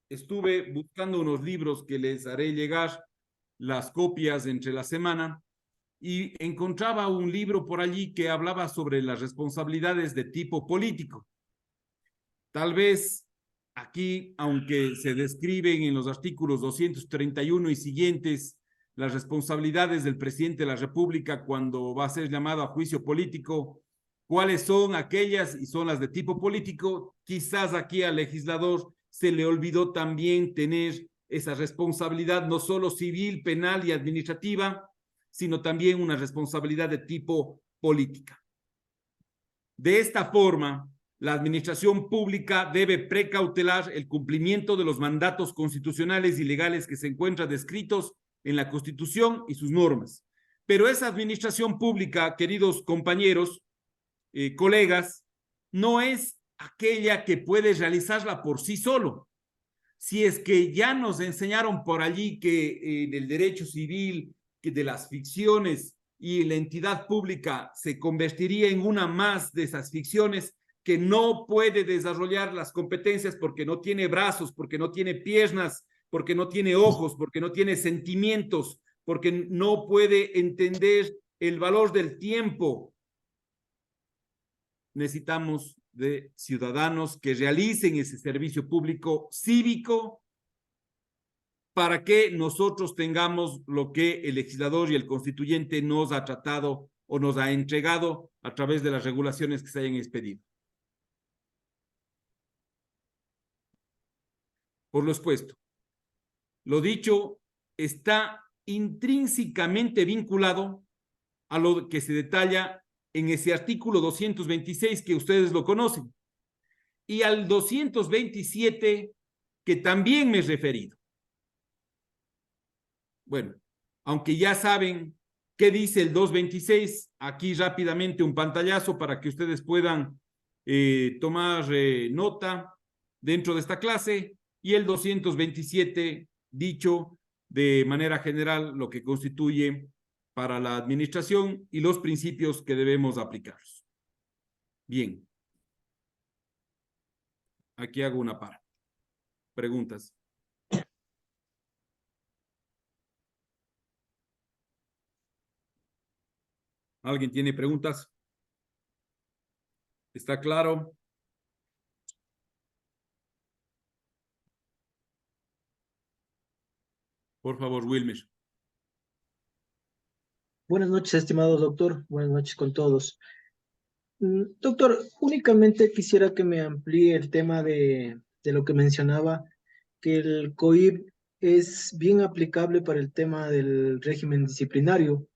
Estuve buscando unos libros que les haré llegar las copias entre la semana y encontraba un libro por allí que hablaba sobre las responsabilidades de tipo político. Tal vez aquí, aunque se describen en los artículos 231 y siguientes las responsabilidades del presidente de la República cuando va a ser llamado a juicio político, cuáles son aquellas y son las de tipo político, quizás aquí al legislador se le olvidó también tener esa responsabilidad no solo civil, penal y administrativa, sino también una responsabilidad de tipo política. De esta forma, la administración pública debe precautelar el cumplimiento de los mandatos constitucionales y legales que se encuentran descritos en la Constitución y sus normas. Pero esa administración pública, queridos compañeros, colegas, no es aquella que puede realizarla por sí solo. Si es que ya nos enseñaron por allí que en el derecho civil, que de las ficciones y la entidad pública se convertiría en una más de esas ficciones, que no puede desarrollar las competencias porque no tiene brazos, porque no tiene piernas, porque no tiene ojos, porque no tiene sentimientos, porque no puede entender el valor del tiempo. Necesitamos de ciudadanos que realicen ese servicio público cívico para que nosotros tengamos lo que el legislador y el constituyente nos ha tratado o nos ha entregado a través de las regulaciones que se hayan expedido. Por lo expuesto, lo dicho está intrínsecamente vinculado a lo que se detalla en ese artículo 226 que ustedes lo conocen y al 227 que también me he referido. Bueno, aunque ya saben qué dice el 226, aquí rápidamente un pantallazo para que ustedes puedan tomar nota dentro de esta clase, y el 227 dicho de manera general lo que constituye para la administración y los principios que debemos aplicar. Bien. Aquí hago una para. Preguntas. ¿Alguien tiene preguntas? ¿Está claro? Por favor, Wilmer.
Buenas noches, estimado doctor. Buenas noches con todos. Doctor, únicamente quisiera que me amplíe el tema de lo que mencionaba, que el COIP es bien aplicable para el tema del régimen disciplinario,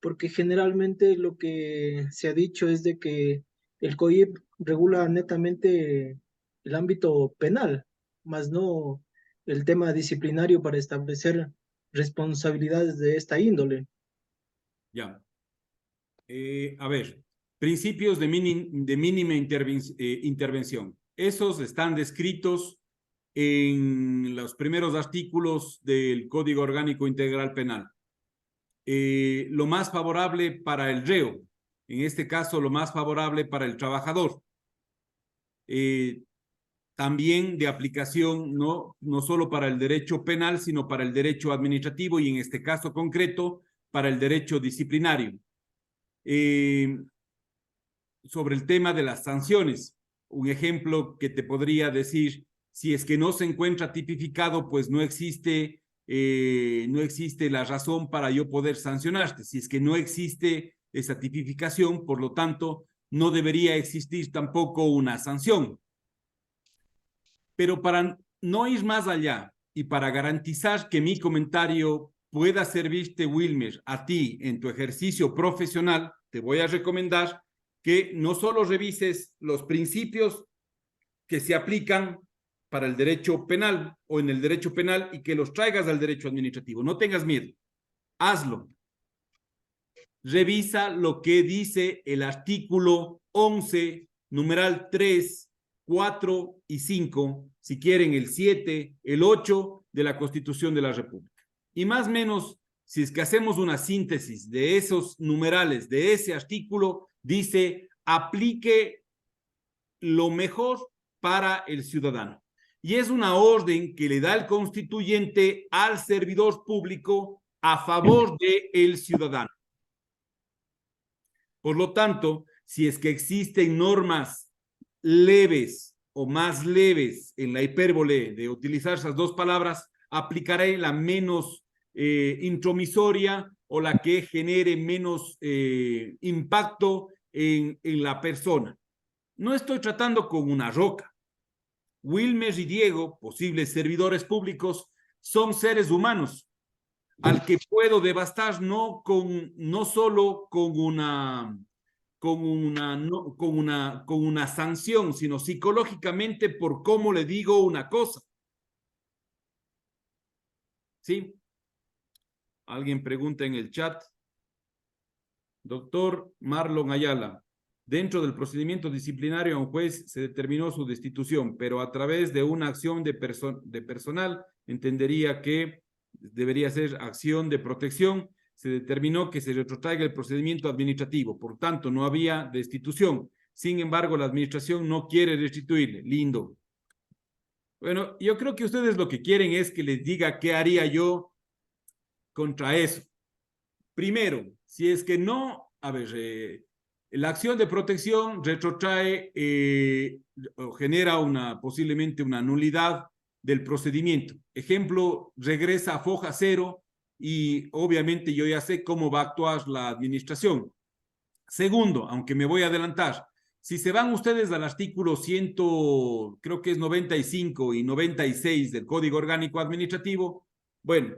porque generalmente lo que se ha dicho es de que el COIP regula netamente el ámbito penal, más no el tema disciplinario para establecer responsabilidades de esta índole.
Ya. A ver, principios de mínima intervención. Esos están descritos en los primeros artículos del Código Orgánico Integral Penal. Lo más favorable para el reo, en este caso lo más favorable para el trabajador. También de aplicación no solo para el derecho penal, sino para el derecho administrativo y en este caso concreto para el derecho disciplinario. Sobre el tema de las sanciones, un ejemplo que te podría decir, si es que no se encuentra tipificado, pues no existe la razón para yo poder sancionarte. Si es que no existe esa tipificación, por lo tanto, no debería existir tampoco una sanción. Pero para no ir más allá y para garantizar que mi comentario pueda servirte, Wilmer, a ti en tu ejercicio profesional, te voy a recomendar que no solo revises los principios que se aplican para el derecho penal o en el derecho penal y que los traigas al derecho administrativo. No tengas miedo, hazlo. revisa lo que dice el artículo 11, numeral 3, 4 y 5, si quieren el 7, el 8 de la Constitución de la República. Y más o menos, si es que hacemos una síntesis de esos numerales, de ese artículo, dice, aplique lo mejor para el ciudadano. Y es una orden que le da el constituyente al servidor público a favor del ciudadano. Por lo tanto, si es que existen normas leves o más leves en la hipérbole de utilizar esas dos palabras, aplicaré la menos intromisoria o la que genere menos impacto en la persona. No estoy tratando con una roca. Wilmer y Diego, posibles servidores públicos, son seres humanos al que puedo devastar no solo con una sanción, sino psicológicamente por cómo le digo una cosa. ¿Sí? Alguien pregunta en el chat. Doctor Marlon Ayala, dentro del procedimiento disciplinario a un juez se determinó su destitución, pero a través de una acción de personal, entendería que debería ser acción de protección, se determinó que se retrotraiga el procedimiento administrativo, por tanto no había destitución. Sin embargo, la administración no quiere restituirle. Lindo. Bueno, yo creo que ustedes lo que quieren es que les diga qué haría yo contra eso. Primero, si es que no, a ver, la acción de protección retrotrae o genera posiblemente una nulidad del procedimiento. Ejemplo, regresa a foja cero y obviamente yo ya sé cómo va a actuar la administración. Segundo, aunque me voy a adelantar, si se van ustedes al artículo 100, creo que es 95 y 96 del Código Orgánico Administrativo, bueno,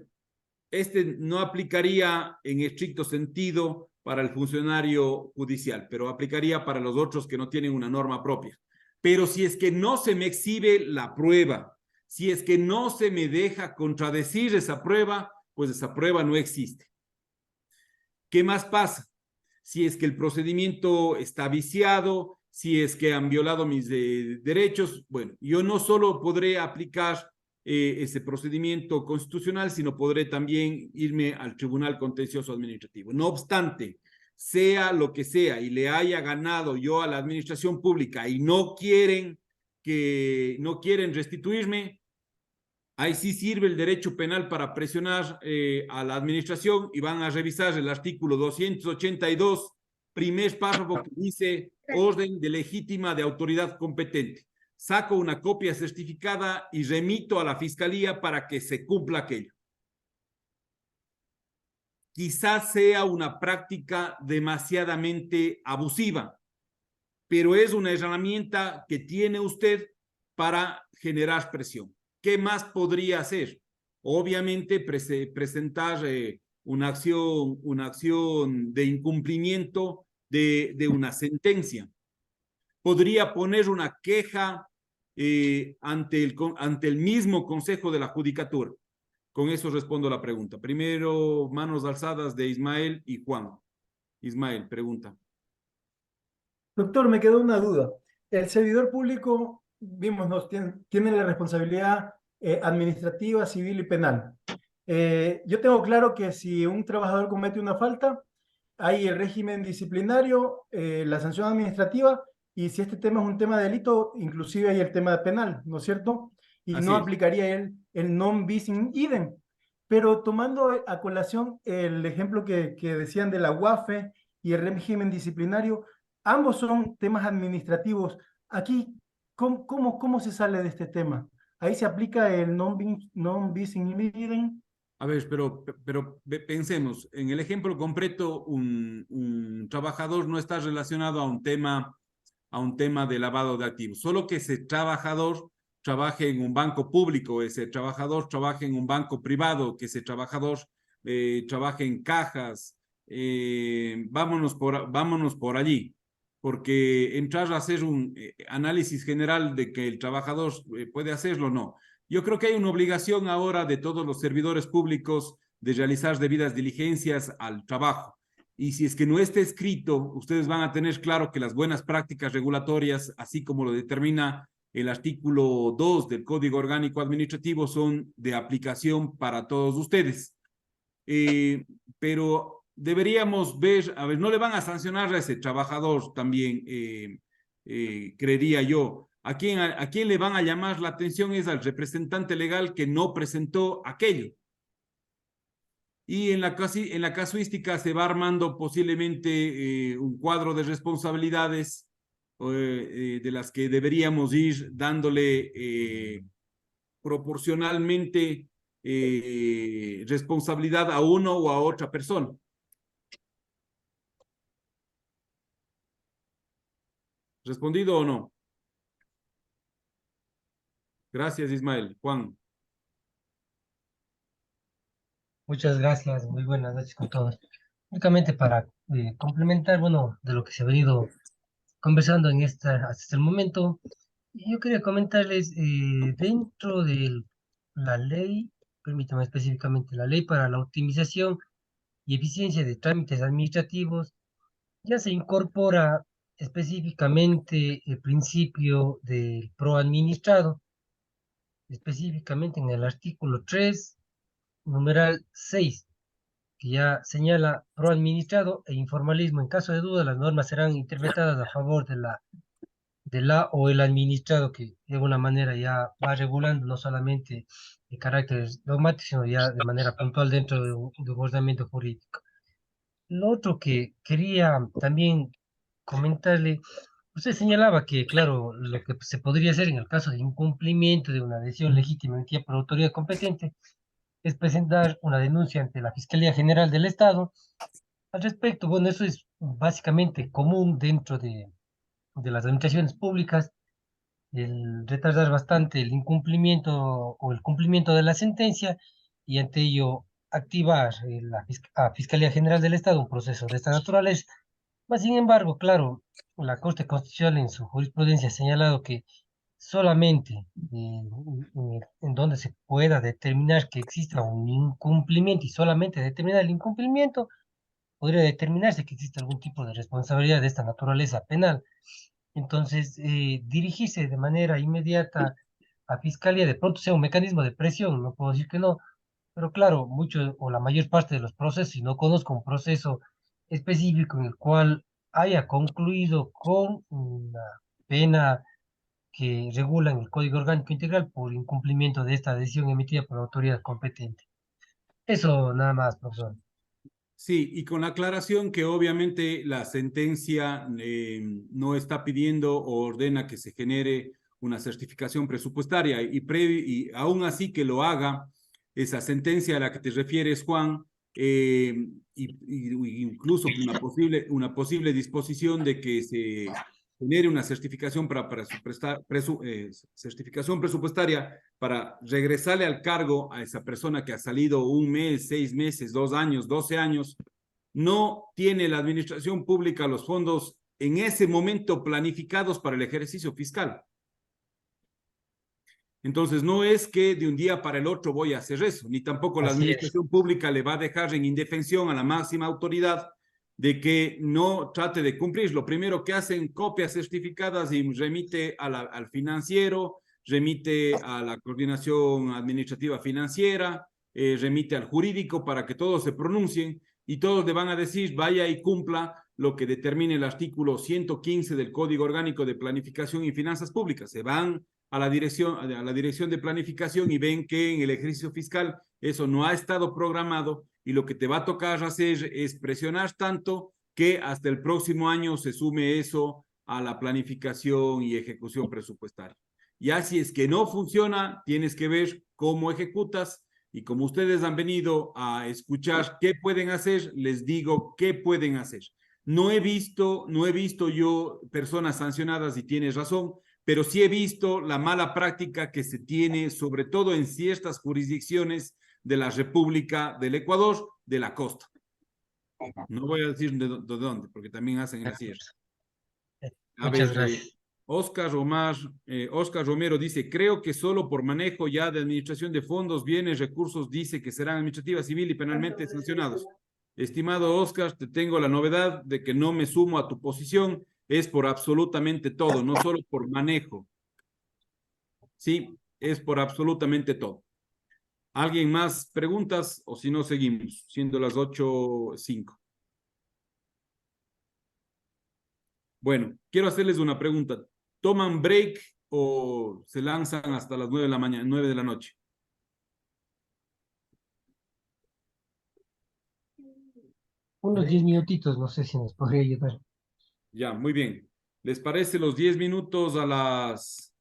este no aplicaría en estricto sentido para el funcionario judicial, pero aplicaría para los otros que no tienen una norma propia. Pero si es que no se me exhibe la prueba, si es que no se me deja contradecir esa prueba, pues esa prueba no existe. ¿Qué más pasa? Si es que el procedimiento está viciado, si es que han violado mis derechos, bueno, yo no solo podré aplicar ese procedimiento constitucional, sino podré también irme al Tribunal Contencioso Administrativo. No obstante, sea lo que sea y le haya ganado yo a la administración pública y no quieren restituirme, ahí sí sirve el derecho penal para presionar a la administración y van a revisar el artículo 282, primer párrafo que dice orden de legítima de autoridad competente. Saco una copia certificada y remito a la fiscalía para que se cumpla aquello. Quizás sea una práctica demasiadamente abusiva, pero es una herramienta que tiene usted para generar presión. ¿Qué más podría hacer? Obviamente presentar una acción de incumplimiento de una sentencia. Podría poner una queja ante el mismo Consejo de la Judicatura. Con eso respondo la pregunta. Primero, manos alzadas de Ismael y Juan. Ismael, pregunta.
Doctor, me quedó una duda. El servidor público, vimos, tiene la responsabilidad administrativa, civil y penal. Yo tengo claro que si un trabajador comete una falta, hay el régimen disciplinario, la sanción administrativa, y si este tema es un tema de delito, inclusive hay el tema penal, ¿no es cierto? Y
Así
no
es.
aplicaría el non bis in idem. Pero tomando a colación el ejemplo que decían de la UAFE y el régimen disciplinario, ambos son temas administrativos. Aquí, ¿cómo se sale de este tema? Ahí se aplica el non bis in idem.
A ver, pero pensemos, en el ejemplo concreto, un trabajador no está relacionado a un tema de lavado de activos, solo que ese trabajador trabaje en un banco público, ese trabajador trabaje en un banco privado, que ese trabajador trabaje en cajas, vámonos por allí, porque entrar a hacer un análisis general de que el trabajador puede hacerlo, no. Yo creo que hay una obligación ahora de todos los servidores públicos de realizar debidas diligencias al trabajo. y si es que no está escrito, ustedes van a tener claro que las buenas prácticas regulatorias, así como lo determina el artículo 2 del Código Orgánico Administrativo, son de aplicación para todos ustedes. Pero deberíamos ver, a ver, no le van a sancionar a ese trabajador también, creería yo. ¿A quién le van a llamar la atención? Es al representante legal que no presentó aquello. Y en la casuística se va armando posiblemente un cuadro de responsabilidades de las que deberíamos ir dándole proporcionalmente responsabilidad a uno o a otra persona. ¿Respondido o no? Gracias, Ismael. Juan.
Muchas gracias, muy buenas noches con todos. Únicamente para complementar, bueno, de lo que se ha venido conversando hasta el momento, yo quería comentarles, dentro de la ley, permítame específicamente, la ley para la optimización y eficiencia de trámites administrativos, ya se incorpora específicamente el principio del proadministrado, específicamente en el artículo 3, numeral 6, que ya señala proadministrado e informalismo. En caso de duda, las normas serán interpretadas a favor de la o el administrado, que de alguna manera ya va regulando no solamente de carácter dogmático, sino ya de manera puntual dentro de un ordenamiento jurídico. Lo otro que quería también comentarle, usted señalaba que, claro, lo que se podría hacer en el caso de incumplimiento de una decisión legítima emitida por la autoridad competente es presentar una denuncia ante la Fiscalía General del Estado. Al respecto, bueno, eso es básicamente común dentro de las administraciones públicas, el retardar bastante el incumplimiento o el cumplimiento de la sentencia y ante ello activar a Fiscalía General del Estado un proceso de esta naturaleza. Mas, sin embargo, claro, la Corte Constitucional en su jurisprudencia ha señalado que solamente en donde se pueda determinar que exista un incumplimiento y solamente determinar el incumplimiento, podría determinarse que existe algún tipo de responsabilidad de esta naturaleza penal. Entonces, dirigirse de manera inmediata a Fiscalía de pronto sea un mecanismo de presión, no puedo decir que no, pero claro, mucho o la mayor parte de los procesos, y no conozco un proceso específico en el cual haya concluido con una pena que regula en el Código Orgánico Integral por incumplimiento de esta decisión emitida por la autoridad competente. Eso nada más, profesor.
Sí, y con la aclaración que obviamente la sentencia no está pidiendo o ordena que se genere una certificación presupuestaria y aún así que lo haga, esa sentencia a la que te refieres, Juan, incluso una posible disposición de que se genere una certificación certificación presupuestaria para regresarle al cargo a esa persona que ha salido 1 mes, 6 meses, 2 años, 12 años, no tiene la administración pública los fondos en ese momento planificados para el ejercicio fiscal. Entonces, no es que de un día para el otro voy a hacer eso, ni tampoco la administración pública le va a dejar en indefensión a la máxima autoridad de que no trate de cumplir. Lo primero que hacen, copias certificadas y remite al financiero, remite a la coordinación administrativa financiera, remite al jurídico para que todos se pronuncien y todos le van a decir vaya y cumpla lo que determine el artículo 115 del Código Orgánico de Planificación y Finanzas Públicas. Se van a la dirección de planificación y ven que en el ejercicio fiscal eso no ha estado programado y lo que te va a tocar hacer es presionar tanto que hasta el próximo año se sume eso a la planificación y ejecución presupuestaria. Ya si es que no funciona, tienes que ver cómo ejecutas y como ustedes han venido a escuchar qué pueden hacer, les digo qué pueden hacer. No he visto yo personas sancionadas y tienes razón, pero sí he visto la mala práctica que se tiene, sobre todo en ciertas jurisdicciones de la República del Ecuador, de la costa. No voy a decir de dónde, porque también hacen el cierre.
Muchas gracias.
Oscar Romero dice, creo que solo por manejo ya de administración de fondos, bienes, recursos, dice que serán administrativa, civil y penalmente sancionados. Estimado Oscar, te tengo la novedad de que no me sumo a tu posición, es por absolutamente todo, no solo por manejo. Sí, es por absolutamente todo. ¿Alguien más preguntas o si no seguimos, siendo las 8:05? Bueno, quiero hacerles una pregunta. ¿Toman break o se lanzan hasta las 9 de la mañana, 9 de la noche?
Unos 10 minutitos, no sé si nos podría ayudar.
Ya, muy bien. ¿Les parece los 10 minutos a las,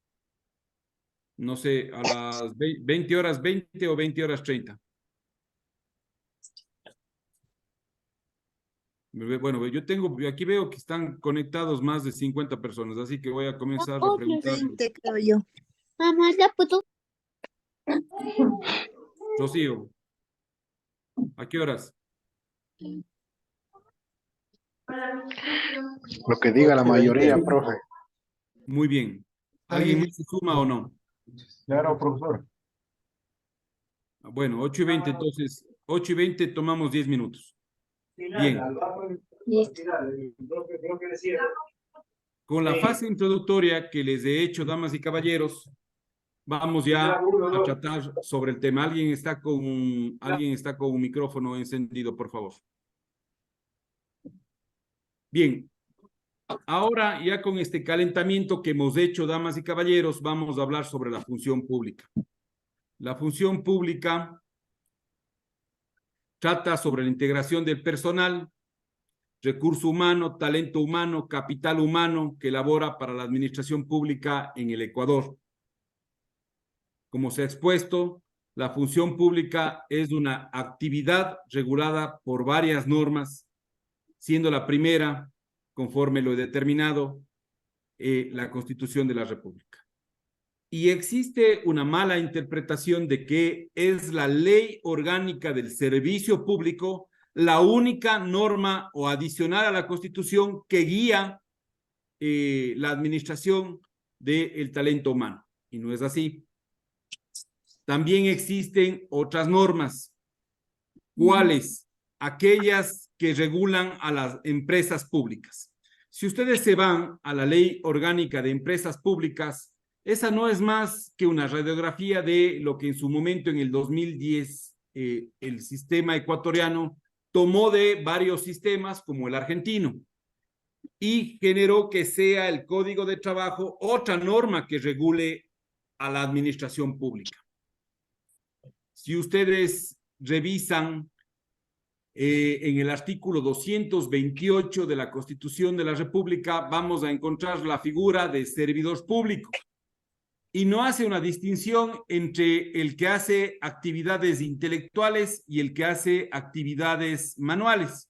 no sé, a las 20:20 o 20:30? Bueno, yo aquí veo que están conectados más de 50 personas, así que voy a comenzar a preguntar.
20, creo yo.
Mamá, ¿la puedo?
Rocío, ¿a qué horas?
Lo que diga la mayoría, profe.
Muy bien. ¿Alguien más se suma o no?
Claro, profesor.
Bueno, 8:20, entonces, 8:20 tomamos 10 minutos. Bien. Con la fase introductoria que les he hecho, damas y caballeros, vamos ya a tratar sobre el tema. ¿Alguien está con un micrófono encendido, por favor? Bien. Ahora, ya con este calentamiento que hemos hecho, damas y caballeros, vamos a hablar sobre la función pública. La función pública trata sobre la integración del personal, recurso humano, talento humano, capital humano que labora para la administración pública en el Ecuador. Como se ha expuesto, la función pública es una actividad regulada por varias normas, siendo la primera, conforme lo he determinado, la Constitución de la República. Y existe una mala interpretación de que es la ley orgánica del servicio público la única norma o adicional a la Constitución que guía la administración del talento humano. Y no es así. También existen otras normas. ¿Cuáles? Aquellas que regulan a las empresas públicas. Si ustedes se van a la Ley Orgánica de Empresas Públicas, esa no es más que una radiografía de lo que en su momento, en el 2010, el sistema ecuatoriano tomó de varios sistemas, como el argentino, y generó que sea el Código de Trabajo otra norma que regule a la administración pública. Si ustedes revisan en el artículo 228 de la Constitución de la República, vamos a encontrar la figura de servidor público. Y no hace una distinción entre el que hace actividades intelectuales y el que hace actividades manuales.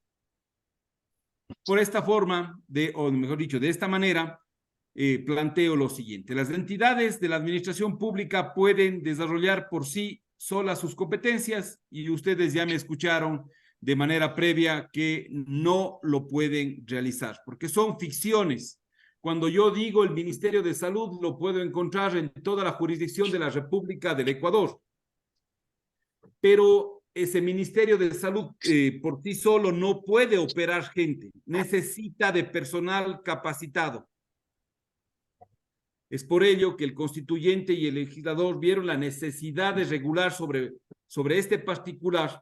Por esta forma, o mejor dicho, de esta manera, planteo lo siguiente. Las entidades de la administración pública pueden desarrollar por sí solas sus competencias y ustedes ya me escucharon de manera previa que no lo pueden realizar, porque son ficciones. Cuando yo digo el Ministerio de Salud, lo puedo encontrar en toda la jurisdicción de la República del Ecuador. Pero ese Ministerio de Salud por sí solo no puede operar gente, necesita de personal capacitado. Es por ello que el constituyente y el legislador vieron la necesidad de regular sobre este particular,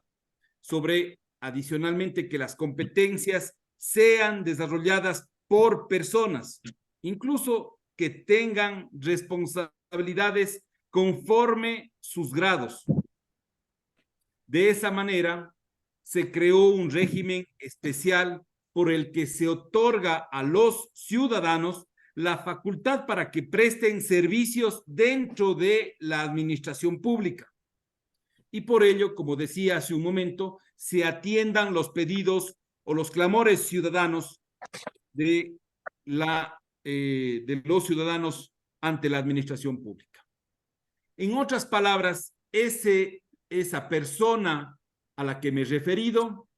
sobre adicionalmente que las competencias sean desarrolladas por personas, incluso que tengan responsabilidades conforme sus grados. De esa manera, se creó un régimen especial por el que se otorga a los ciudadanos la facultad para que presten servicios dentro de la administración pública. Y por ello, como decía hace un momento, se atiendan los pedidos o los clamores ciudadanos de los ciudadanos ante la administración pública. En otras palabras, esa persona a la que me he referido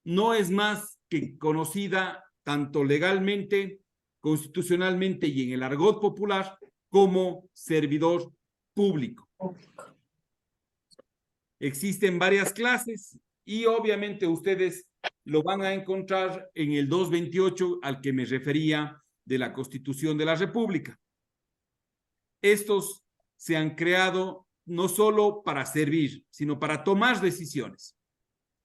no es más que conocida tanto legalmente, constitucionalmente y en el argot popular como servidor público. Existen varias clases y obviamente ustedes lo van a encontrar en el 228 al que me refería de la Constitución de la República. Estos se han creado no solo para servir, sino para tomar decisiones.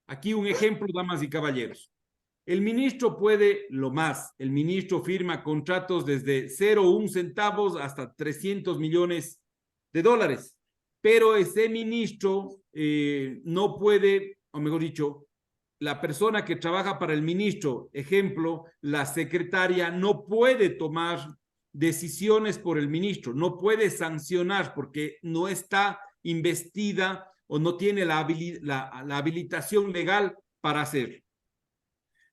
Aquí un ejemplo, damas y caballeros. El ministro puede lo más. El ministro firma contratos desde 0,1 centavos hasta 300 millones de dólares. Pero ese ministro no puede, o mejor dicho, la persona que trabaja para el ministro, ejemplo, la secretaria, no puede tomar decisiones por el ministro, no puede sancionar porque no está investida o no tiene la habilitación legal para hacerlo.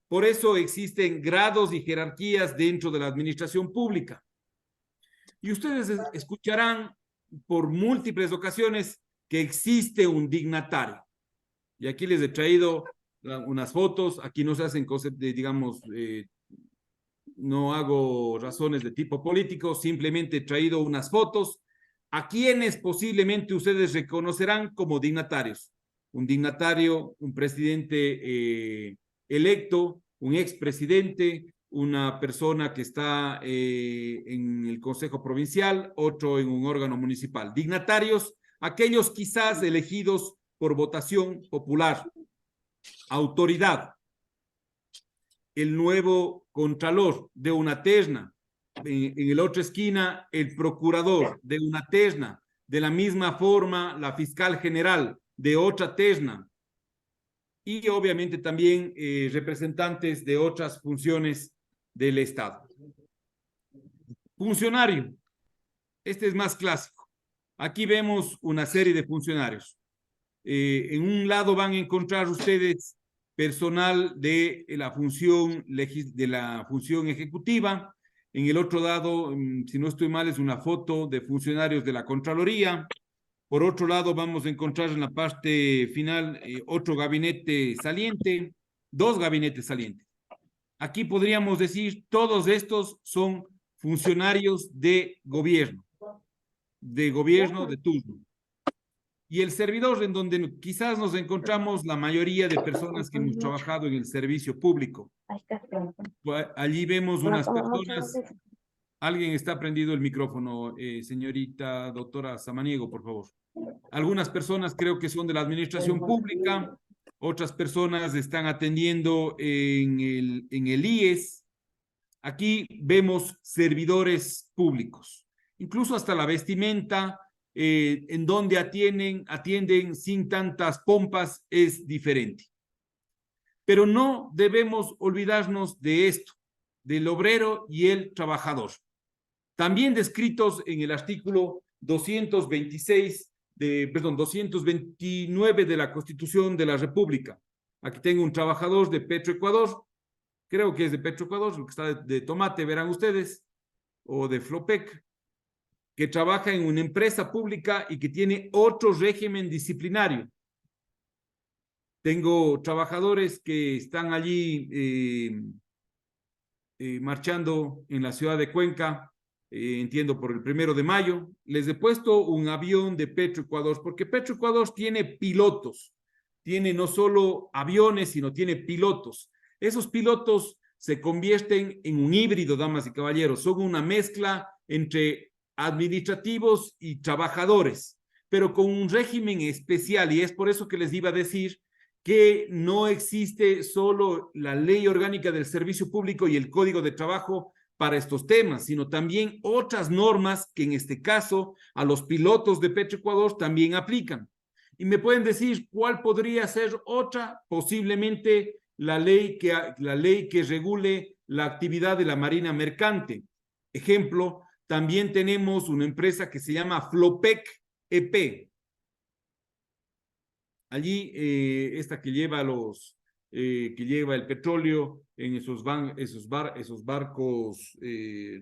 Por eso existen grados y jerarquías dentro de la administración pública. Y ustedes escucharán por múltiples ocasiones que existe un dignatario. Y aquí les he traído unas fotos. Aquí no se hacen cosas de, digamos, no hago razones de tipo político, simplemente he traído unas fotos a quienes posiblemente ustedes reconocerán como dignatarios. Un dignatario, un presidente electo, un expresidente, una persona que está en el Consejo Provincial, otro en un órgano municipal. Dignatarios, aquellos quizás elegidos por votación popular. Autoridad. El nuevo contralor de una terna. En la otra esquina, el procurador de una terna. De la misma forma, la fiscal general de otra terna. Y obviamente también representantes de otras funciones del Estado. Funcionario. Este es más clásico. Aquí vemos una serie de funcionarios. En un lado van a encontrar ustedes personal de la función ejecutiva. En el otro lado, si no estoy mal, es una foto de funcionarios de la Contraloría. Por otro lado, vamos a encontrar en la parte final otro gabinete saliente, 2 gabinetes salientes. Aquí podríamos decir, todos estos son funcionarios de gobierno de turno. Y el servidor, en donde quizás nos encontramos la mayoría de personas que hemos trabajado en el servicio público. Allí vemos unas personas. Alguien está prendido el micrófono, señorita doctora Samaniego, por favor. Algunas personas creo que son de la administración pública, otras personas están atendiendo en el IES. Aquí vemos servidores públicos, incluso hasta la vestimenta, en donde atienden sin tantas pompas es diferente. Pero no debemos olvidarnos de esto, del obrero y el trabajador. También descritos en el artículo 229 de la Constitución de la República. Aquí tengo un trabajador de Petroecuador, creo que es de Petroecuador, lo que está de Tomate, verán ustedes, o de Flopec, que trabaja en una empresa pública y que tiene otro régimen disciplinario. Tengo trabajadores que están allí marchando en la ciudad de Cuenca, entiendo por el 1 de mayo. Les he puesto un avión de Petroecuador, porque Petroecuador tiene pilotos, tiene no solo aviones, sino tiene pilotos. Esos pilotos se convierten en un híbrido, damas y caballeros, son una mezcla entre administrativos y trabajadores, pero con un régimen especial, y es por eso que les iba a decir que no existe solo la Ley Orgánica del Servicio Público y el Código de Trabajo para estos temas, sino también otras normas que en este caso a los pilotos de Petroecuador también aplican. Y me pueden decir cuál podría ser otra, posiblemente la ley que regule la actividad de la Marina Mercante. Ejemplo, también tenemos una empresa que se llama Flopec EP. Allí, esta que lleva el petróleo en esos barcos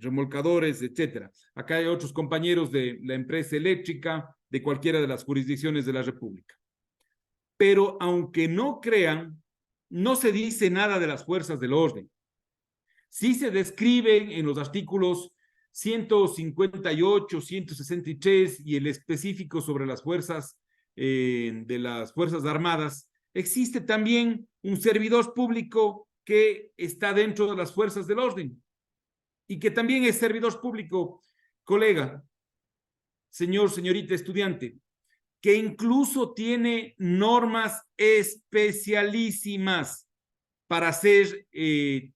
remolcadores, etcétera. Acá hay otros compañeros de la empresa eléctrica de cualquiera de las jurisdicciones de la República. Pero aunque no crean, no se dice nada de las fuerzas del orden. Sí se describen en los artículos 158, 163 y el específico sobre las fuerzas de las Fuerzas Armadas, existe también un servidor público que está dentro de las fuerzas del orden y que también es servidor público, colega, señor, señorita estudiante, que incluso tiene normas especialísimas para ser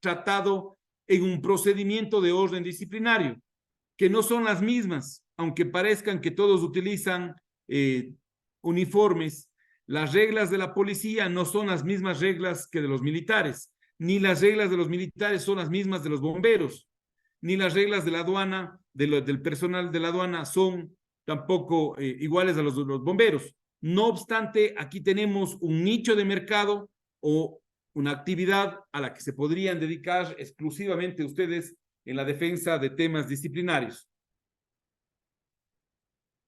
tratado en un procedimiento de orden disciplinario, que no son las mismas, aunque parezcan que todos utilizan uniformes. Las reglas de la policía no son las mismas reglas que de los militares, ni las reglas de los militares son las mismas de los bomberos, ni las reglas de la aduana, del personal de la aduana son tampoco iguales a los de los bomberos. No obstante, aquí tenemos un nicho de mercado o una actividad a la que se podrían dedicar exclusivamente ustedes en la defensa de temas disciplinarios.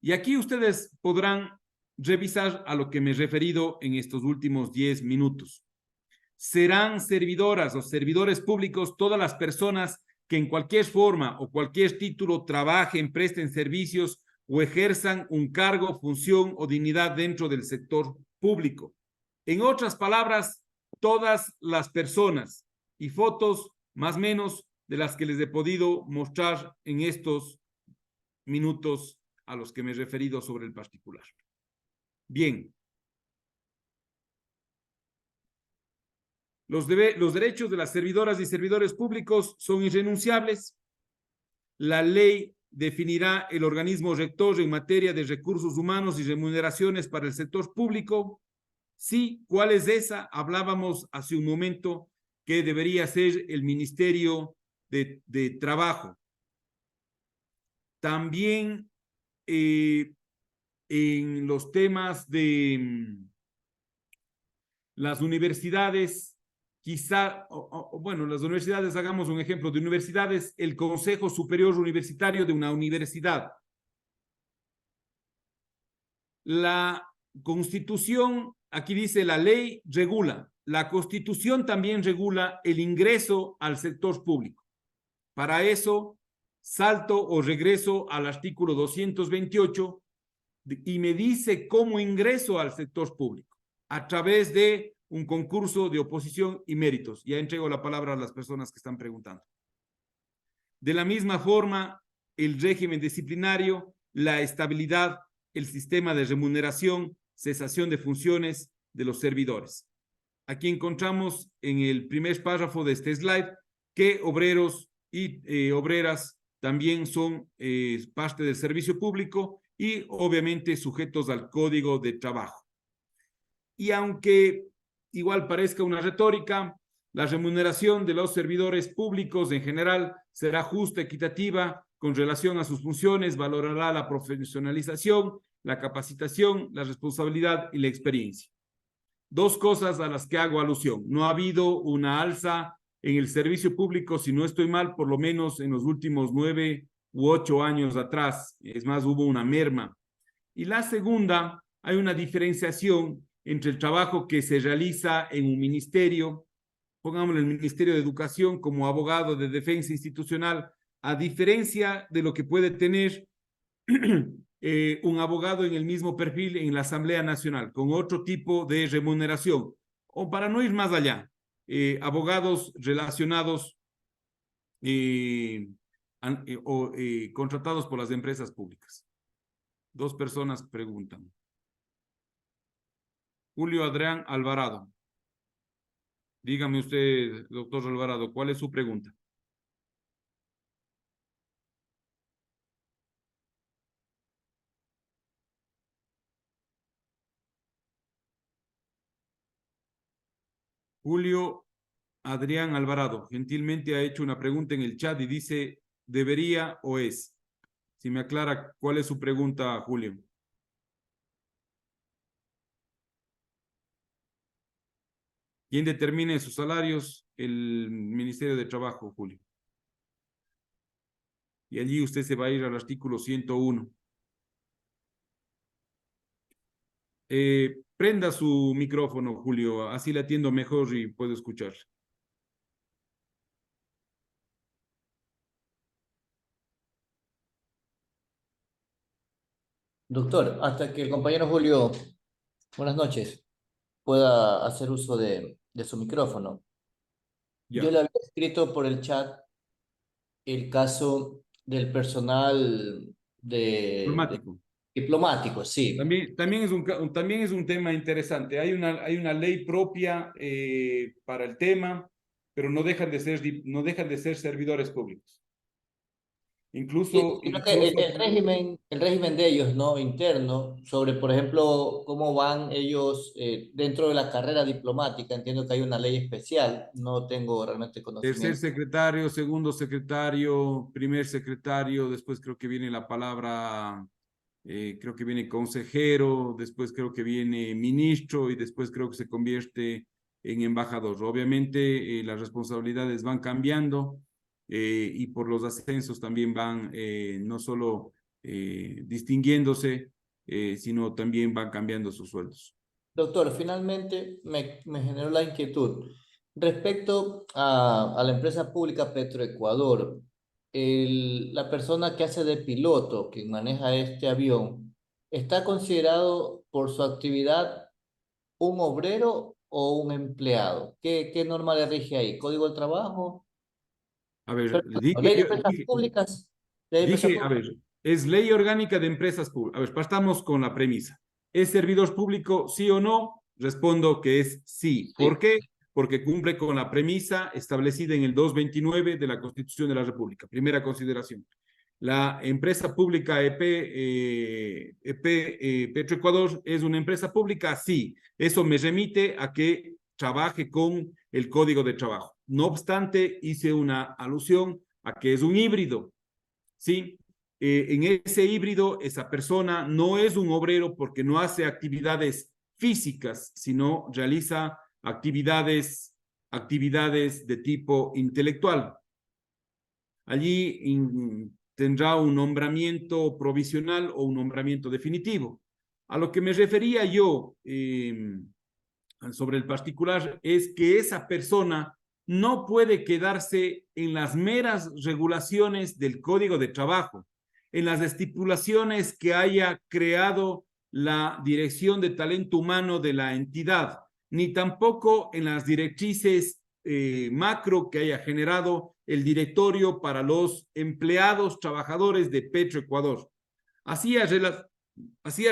Y aquí ustedes podrán revisar a lo que me he referido en estos últimos 10 minutos. Serán servidoras o servidores públicos todas las personas que en cualquier forma o cualquier título trabajen, presten servicios o ejerzan un cargo, función o dignidad dentro del sector público. En otras palabras, todas las personas y fotos más o menos de las que les he podido mostrar en estos minutos a los que me he referido sobre el particular. Bien. Los derechos de las servidoras y servidores públicos son irrenunciables. La ley definirá el organismo rector en materia de recursos humanos y remuneraciones para el sector público. Sí, ¿cuál es esa? Hablábamos hace un momento que debería ser el Ministerio de Trabajo. También en los temas de las universidades, quizá, bueno, las universidades, hagamos un ejemplo de universidades, el Consejo Superior Universitario de una universidad. La Constitución, aquí dice la ley regula, la Constitución también regula el ingreso al sector público. Para eso, salto o regreso al artículo 228 y me dice cómo ingreso al sector público, a través de un concurso de oposición y méritos. Ya entrego la palabra a las personas que están preguntando. De la misma forma, el régimen disciplinario, la estabilidad, el sistema de remuneración, cesación de funciones de los servidores. Aquí encontramos en el primer párrafo de este slide que obreros y obreras también son parte del servicio público y obviamente sujetos al Código de Trabajo. Y aunque igual parezca una retórica, la remuneración de los servidores públicos en general será justa, equitativa, con relación a sus funciones, valorará la profesionalización, la capacitación, la responsabilidad y la experiencia. Dos cosas a las que hago alusión. No ha habido una alza en el servicio público, si no estoy mal, por lo menos en los últimos 9 u 8 años atrás. Es más, hubo una merma. Y la segunda, hay una diferenciación entre el trabajo que se realiza en un ministerio, pongámoslo el Ministerio de Educación como abogado de defensa institucional, a diferencia de lo que puede tener un abogado en el mismo perfil en la Asamblea Nacional, con otro tipo de remuneración. O para no ir más allá, abogados relacionados o contratados por las empresas públicas. Dos personas preguntan. Julio Adrián Alvarado. Dígame usted, doctor Alvarado, ¿cuál es su pregunta? Julio Adrián Alvarado, gentilmente ha hecho una pregunta en el chat y dice, ¿debería o es? Si me aclara, ¿cuál es su pregunta, Julio? ¿Quién determina sus salarios? El Ministerio de Trabajo, Julio. Y allí usted se va a ir al artículo 101. Prenda su micrófono, Julio, así le atiendo mejor y puedo escuchar.
Doctor, hasta que el compañero Julio, buenas noches. pueda hacer uso de su micrófono. Yo
Ya.
le había escrito por el chat el caso del personal de
Diplomático.
diplomático, sí.
También es un tema interesante. Hay una ley propia para el tema, pero no dejan de ser servidores públicos.
Sí,
Incluso,
sino que el,
incluso,
el régimen de ellos, ¿no? Interno, sobre, por ejemplo, cómo van ellos dentro de la carrera diplomática. Entiendo que hay una ley especial, no tengo realmente
tercer
conocimiento.
secretario, segundo secretario, primer secretario, después creo que viene la palabra, creo que viene consejero, después creo que viene ministro y después creo que se convierte en embajador. Obviamente las responsabilidades van cambiando y por los ascensos también van no solo distinguiéndose, sino también van cambiando sus sueldos.
Doctor, finalmente me generó la inquietud. Respecto a la empresa pública Petroecuador, la persona que hace de piloto, que maneja este avión, ¿está considerado por su actividad un obrero o un empleado? ¿Qué norma le rige ahí? ¿Código del trabajo?
A ver,
Perdón, ¿ley de empresas públicas? ¿Ley de empresas
dije, a
públicas?
ver, es ley orgánica de empresas públicas. A ver, partamos con la premisa. ¿Es servidor público, sí o no? Respondo que es sí. ¿Por
Sí.
qué? Porque cumple con la premisa establecida en el 229 de la Constitución de la República. Primera consideración. La empresa pública Petroecuador es una empresa pública, sí. Eso me remite a que trabaje con el Código de Trabajo. No obstante, hice una alusión a que es un híbrido. ¿Sí? En ese híbrido, esa persona no es un obrero porque no hace actividades físicas, sino realiza actividades de tipo intelectual. Allí tendrá un nombramiento provisional o un nombramiento definitivo. A lo que me refería yo sobre el particular es que esa persona no puede quedarse en las meras regulaciones del Código de Trabajo, en las estipulaciones que haya creado la Dirección de Talento Humano de la entidad, ni tampoco en las directrices macro que haya generado el directorio para los empleados, trabajadores de Petroecuador. Hacía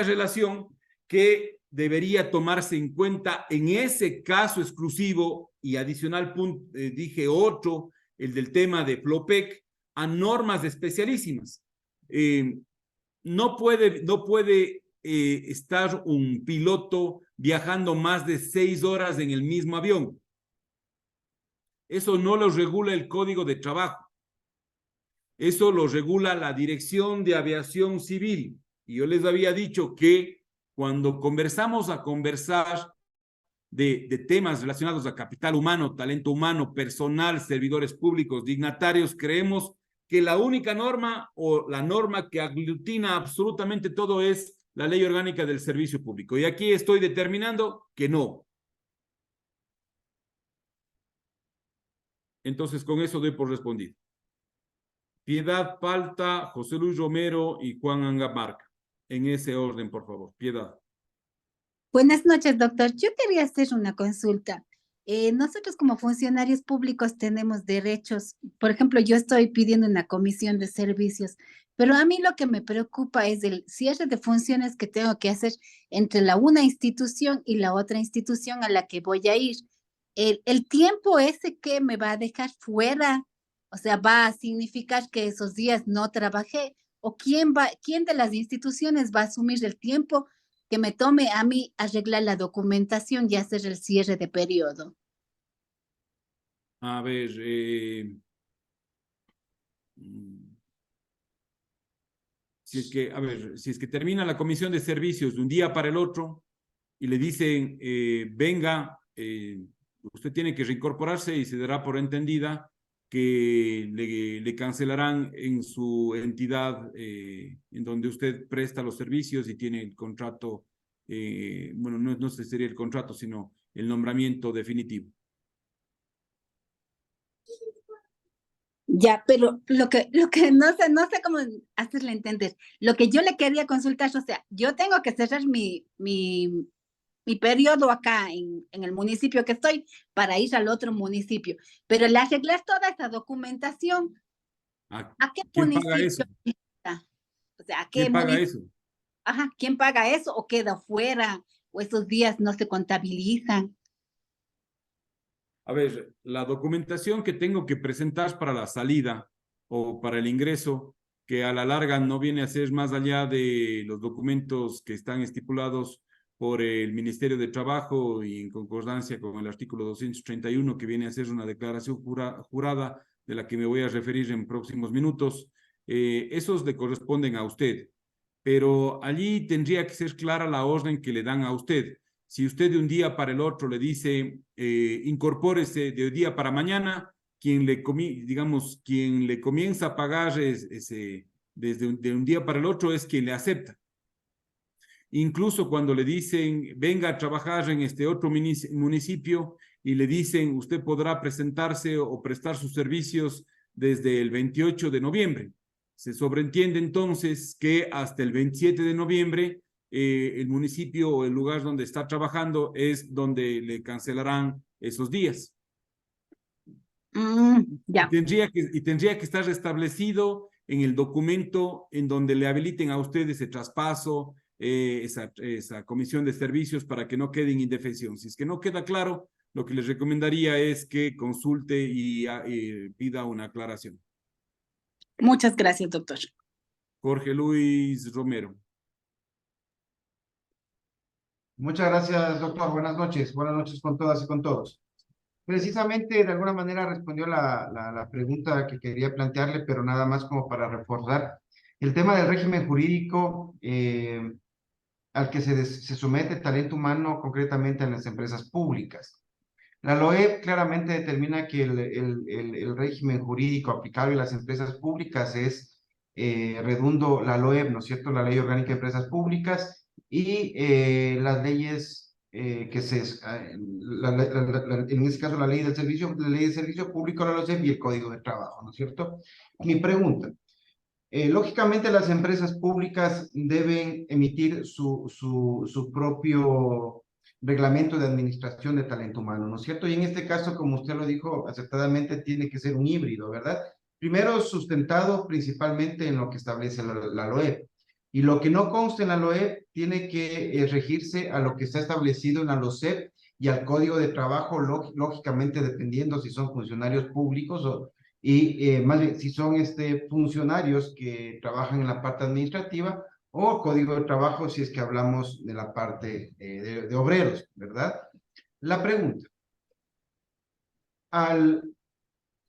relación que debería tomarse en cuenta en ese caso exclusivo y adicional, dije otro, el del tema de Flopec, a normas especialísimas. No puede estar un piloto viajando más de 6 horas en el mismo avión. Eso no lo regula el Código de Trabajo. Eso lo regula la Dirección de Aviación Civil. Y yo les había dicho que cuando conversamos de temas relacionados a capital humano, talento humano, personal, servidores públicos, dignatarios, creemos que la única norma o la norma que aglutina absolutamente todo es la Ley Orgánica del Servicio Público. Y aquí estoy determinando que no. Entonces, con eso doy por respondido. Piedad Palta, José Luis Romero y Juan Angamarca. En ese orden, por favor. Piedad.
Buenas noches, doctor. Yo quería hacer una consulta. Nosotros como funcionarios públicos tenemos derechos. Por ejemplo, yo estoy pidiendo una comisión de servicios, pero a mí lo que me preocupa es el cierre de funciones que tengo que hacer entre una institución y la otra institución a la que voy a ir. El tiempo ese que me va a dejar fuera, o sea, va a significar que esos días no trabajé, o quién de las instituciones va a asumir el tiempo que me tome a mí arreglar la documentación y hacer el cierre de periodo.
A ver, si es que termina la comisión de servicios de un día para el otro y le dicen, venga, usted tiene que reincorporarse y se dará por entendida que le cancelarán en su entidad en donde usted presta los servicios y tiene el contrato, bueno, no sería el contrato, sino el nombramiento definitivo.
Ya, pero lo que no sé cómo hacerle entender. Lo que yo le quería consultar, o sea, yo tengo que cerrar mi mi periodo acá en el municipio que estoy para ir al otro municipio. Pero el arreglar toda esa documentación, ¿a qué
¿Quién paga
municipio
eso?
está? O sea, ¿a qué
¿Quién paga
municipio?
eso?
Ajá, ¿quién paga eso? ¿O queda fuera? ¿O esos días no se contabilizan?
A ver, la documentación que tengo que presentar para la salida o para el ingreso, que a la larga no viene a ser más allá de los documentos que están estipulados por el Ministerio de Trabajo y en concordancia con el artículo 231, que viene a ser una declaración jurada de la que me voy a referir en próximos minutos, esos le corresponden a usted. Pero allí tendría que ser clara la orden que le dan a usted. Si usted de un día para el otro le dice, incorpórese de un día para mañana, quien le comienza a pagar desde de un día para el otro es quien le acepta. Incluso cuando le dicen, venga a trabajar en este otro municipio y le dicen, usted podrá presentarse o prestar sus servicios desde el 28 de noviembre. Se sobreentiende entonces que hasta el 27 de noviembre el municipio o el lugar donde está trabajando es donde le cancelarán esos días.
Ya.
Y tendría que estar establecido en el documento en donde le habiliten a usted ese traspaso, esa comisión de servicios para que no quede en indefensión. Si es que no queda claro, lo que les recomendaría es que consulte y pida una aclaración.
Muchas gracias, doctor.
Jorge Luis Romero.
Muchas gracias, doctor. Buenas noches. Buenas noches con todas y con todos. Precisamente, de alguna manera, respondió la pregunta que quería plantearle, pero nada más como para reforzar el tema del régimen jurídico al que se somete talento humano, concretamente en las empresas públicas. La LOEP claramente determina que el régimen jurídico aplicable a las empresas públicas es redundo la LOEP, ¿no es cierto? La Ley Orgánica de Empresas Públicas y las leyes que en este caso la ley de servicio público, la LOCEP y el Código de Trabajo, ¿no es cierto? Mi pregunta. Lógicamente las empresas públicas deben emitir su propio reglamento de administración de talento humano, ¿no es cierto? Y en este caso, como usted lo dijo acertadamente, tiene que ser un híbrido, ¿verdad? Primero, sustentado principalmente en lo que establece la LOEP. Y lo que no consta en la LOEP tiene que regirse a lo que está establecido en la LOCEP y al Código de Trabajo, lógicamente dependiendo si son funcionarios públicos y más bien si son funcionarios que trabajan en la parte administrativa o Código de Trabajo si es que hablamos de la parte de obreros, ¿verdad? La pregunta,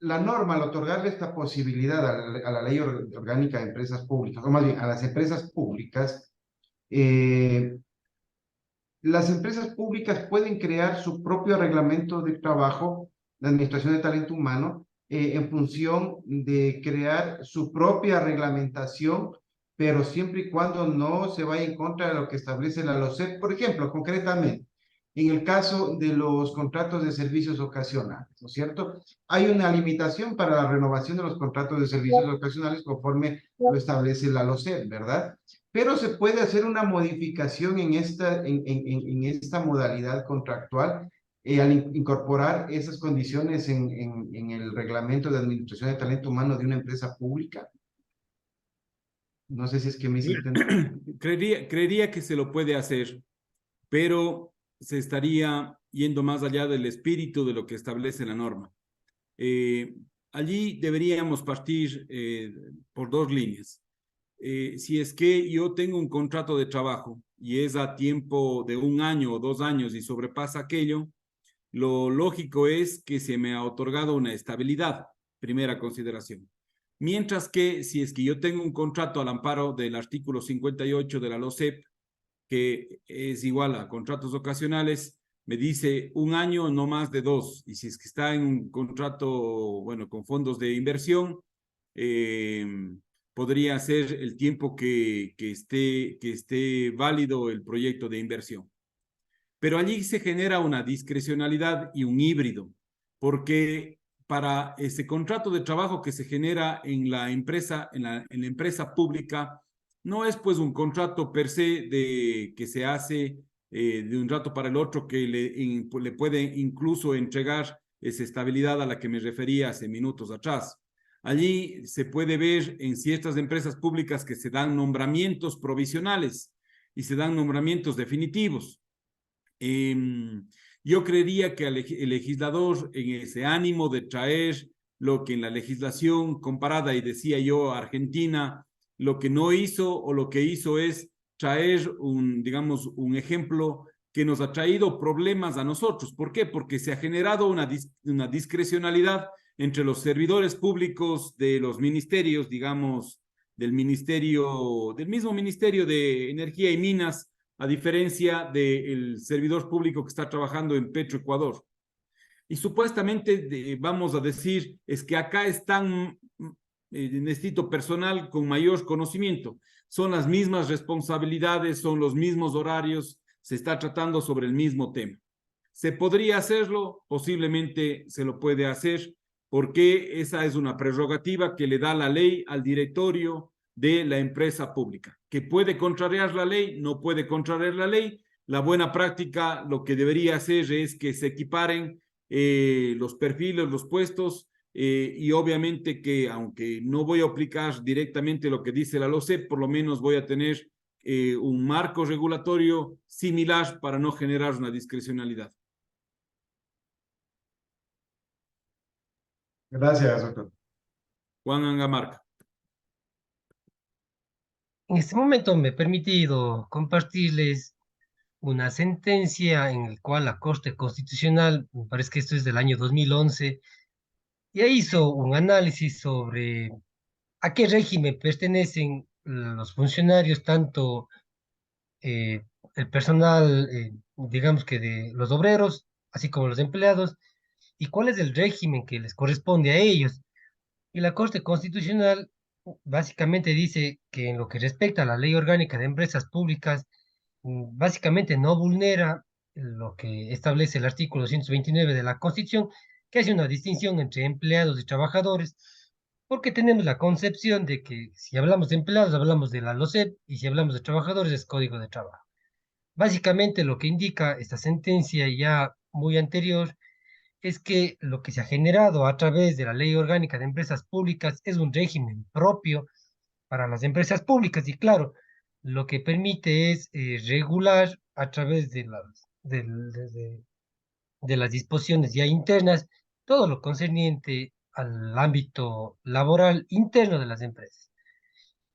la norma al otorgarle esta posibilidad a la Ley Orgánica de Empresas Públicas, o más bien a las empresas públicas, las empresas públicas pueden crear su propio reglamento de trabajo, de administración de talento humano, en función de crear su propia reglamentación, pero siempre y cuando no se vaya en contra de lo que establece la LOCEP. Por ejemplo, concretamente, en el caso de los contratos de servicios ocasionales, ¿no es cierto? Hay una limitación para la renovación de los contratos de servicios ocasionales conforme lo establece la LOCEP, ¿verdad? Pero se puede hacer una modificación en esta modalidad contractual al incorporar esas condiciones en el reglamento de administración de talento humano de una empresa pública. No sé si es que me hice entender.
Creería que se lo puede hacer, pero se estaría yendo más allá del espíritu de lo que establece la norma. Allí deberíamos partir por dos líneas. Si es que yo tengo un contrato de trabajo y es a tiempo de 1 año o 2 años y sobrepasa aquello, lo lógico es que se me ha otorgado una estabilidad, primera consideración. Mientras que si es que yo tengo un contrato al amparo del artículo 58 de la LOCEP, que es igual a contratos ocasionales, me dice 1 año, no más de 2. Y si es que está en un contrato, bueno, con fondos de inversión, podría ser el tiempo que esté válido el proyecto de inversión. Pero allí se genera una discrecionalidad y un híbrido, porque para ese contrato de trabajo que se genera en la empresa, en la empresa pública, no es pues un contrato per se que se hace de un rato para el otro que le puede incluso entregar esa estabilidad a la que me refería hace minutos atrás. Allí se puede ver en ciertas empresas públicas que se dan nombramientos provisionales y se dan nombramientos definitivos. Yo creería que el legislador, en ese ánimo de traer lo que en la legislación comparada, y decía yo, Argentina, lo que no hizo o lo que hizo es traer digamos, un ejemplo que nos ha traído problemas a nosotros. ¿Por qué? Porque se ha generado una discrecionalidad entre los servidores públicos de los ministerios, digamos, del mismo Ministerio de Energía y Minas, a diferencia del servidor público que está trabajando en Petroecuador. Y supuestamente vamos a decir, es que acá están, necesito personal con mayor conocimiento. Son las mismas responsabilidades, son los mismos horarios, se está tratando sobre el mismo tema. ¿Se podría hacerlo? Posiblemente se lo puede hacer, porque esa es una prerrogativa que le da la ley al directorio de la empresa pública, que puede contrariar la ley, no puede contrariar la ley. La buena práctica lo que debería hacer es que se equiparen los perfiles, los puestos, y obviamente que, aunque no voy a aplicar directamente lo que dice la LOCEP, por lo menos voy a tener un marco regulatorio similar para no generar una discrecionalidad.
Gracias, doctor.
Juan Angamarca.
En este momento me he permitido compartirles una sentencia en la cual la Corte Constitucional, me parece que esto es del año 2011, ya hizo un análisis sobre a qué régimen pertenecen los funcionarios, tanto el personal, digamos que de los obreros, así como los empleados, y cuál es el régimen que les corresponde a ellos. Y la Corte Constitucional básicamente dice que en lo que respecta a la Ley Orgánica de Empresas Públicas, básicamente no vulnera lo que establece el artículo 129 de la Constitución, que hace una distinción entre empleados y trabajadores, porque tenemos la concepción de que si hablamos de empleados hablamos de la LOCEP y si hablamos de trabajadores es Código de Trabajo. Básicamente lo que indica esta sentencia ya muy anterior es que lo que se ha generado a través de la Ley Orgánica de Empresas Públicas es un régimen propio para las empresas públicas y claro, lo que permite es regular a través de las disposiciones ya internas todo lo concerniente al ámbito laboral interno de las empresas.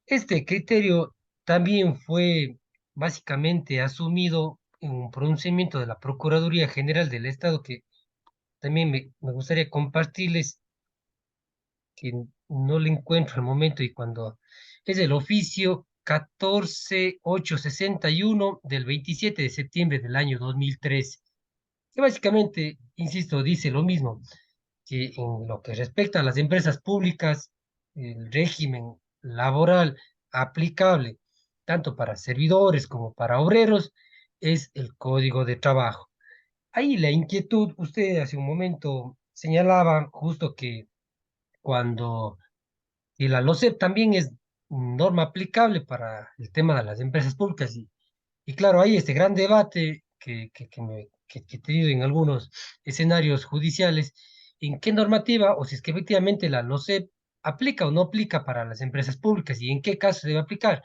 Este criterio también fue básicamente asumido en un pronunciamiento de la Procuraduría General del Estado que también me gustaría compartirles, que no le encuentro al momento y cuando es el oficio 14861 del 27 de septiembre del año 2013, que básicamente, insisto, dice lo mismo, que en lo que respecta a las empresas públicas, el régimen laboral aplicable tanto para servidores como para obreros es el Código de Trabajo. Ahí la inquietud, usted hace un momento señalaba justo que cuando y la LOCEP también es norma aplicable para el tema de las empresas públicas. Y claro, hay este gran debate que he tenido en algunos escenarios judiciales, en qué normativa o si es que efectivamente la LOCEP aplica o no aplica para las empresas públicas y en qué caso se debe aplicar.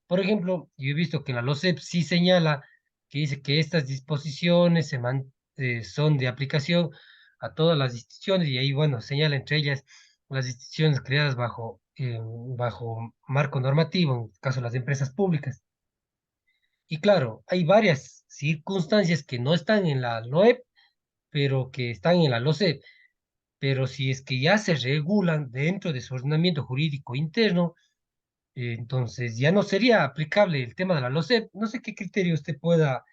Por ejemplo, yo he visto que la LOCEP sí señala que dice que estas disposiciones son de aplicación a todas las instituciones y ahí, bueno, señala entre ellas las instituciones creadas bajo marco normativo, en el caso de las empresas públicas. Y claro, hay varias circunstancias que no están en la LOEP, pero que están en la LOCEP. Pero si es que ya se regulan dentro de su ordenamiento jurídico interno, entonces ya no sería aplicable el tema de la LOCEP. No sé qué criterio usted pueda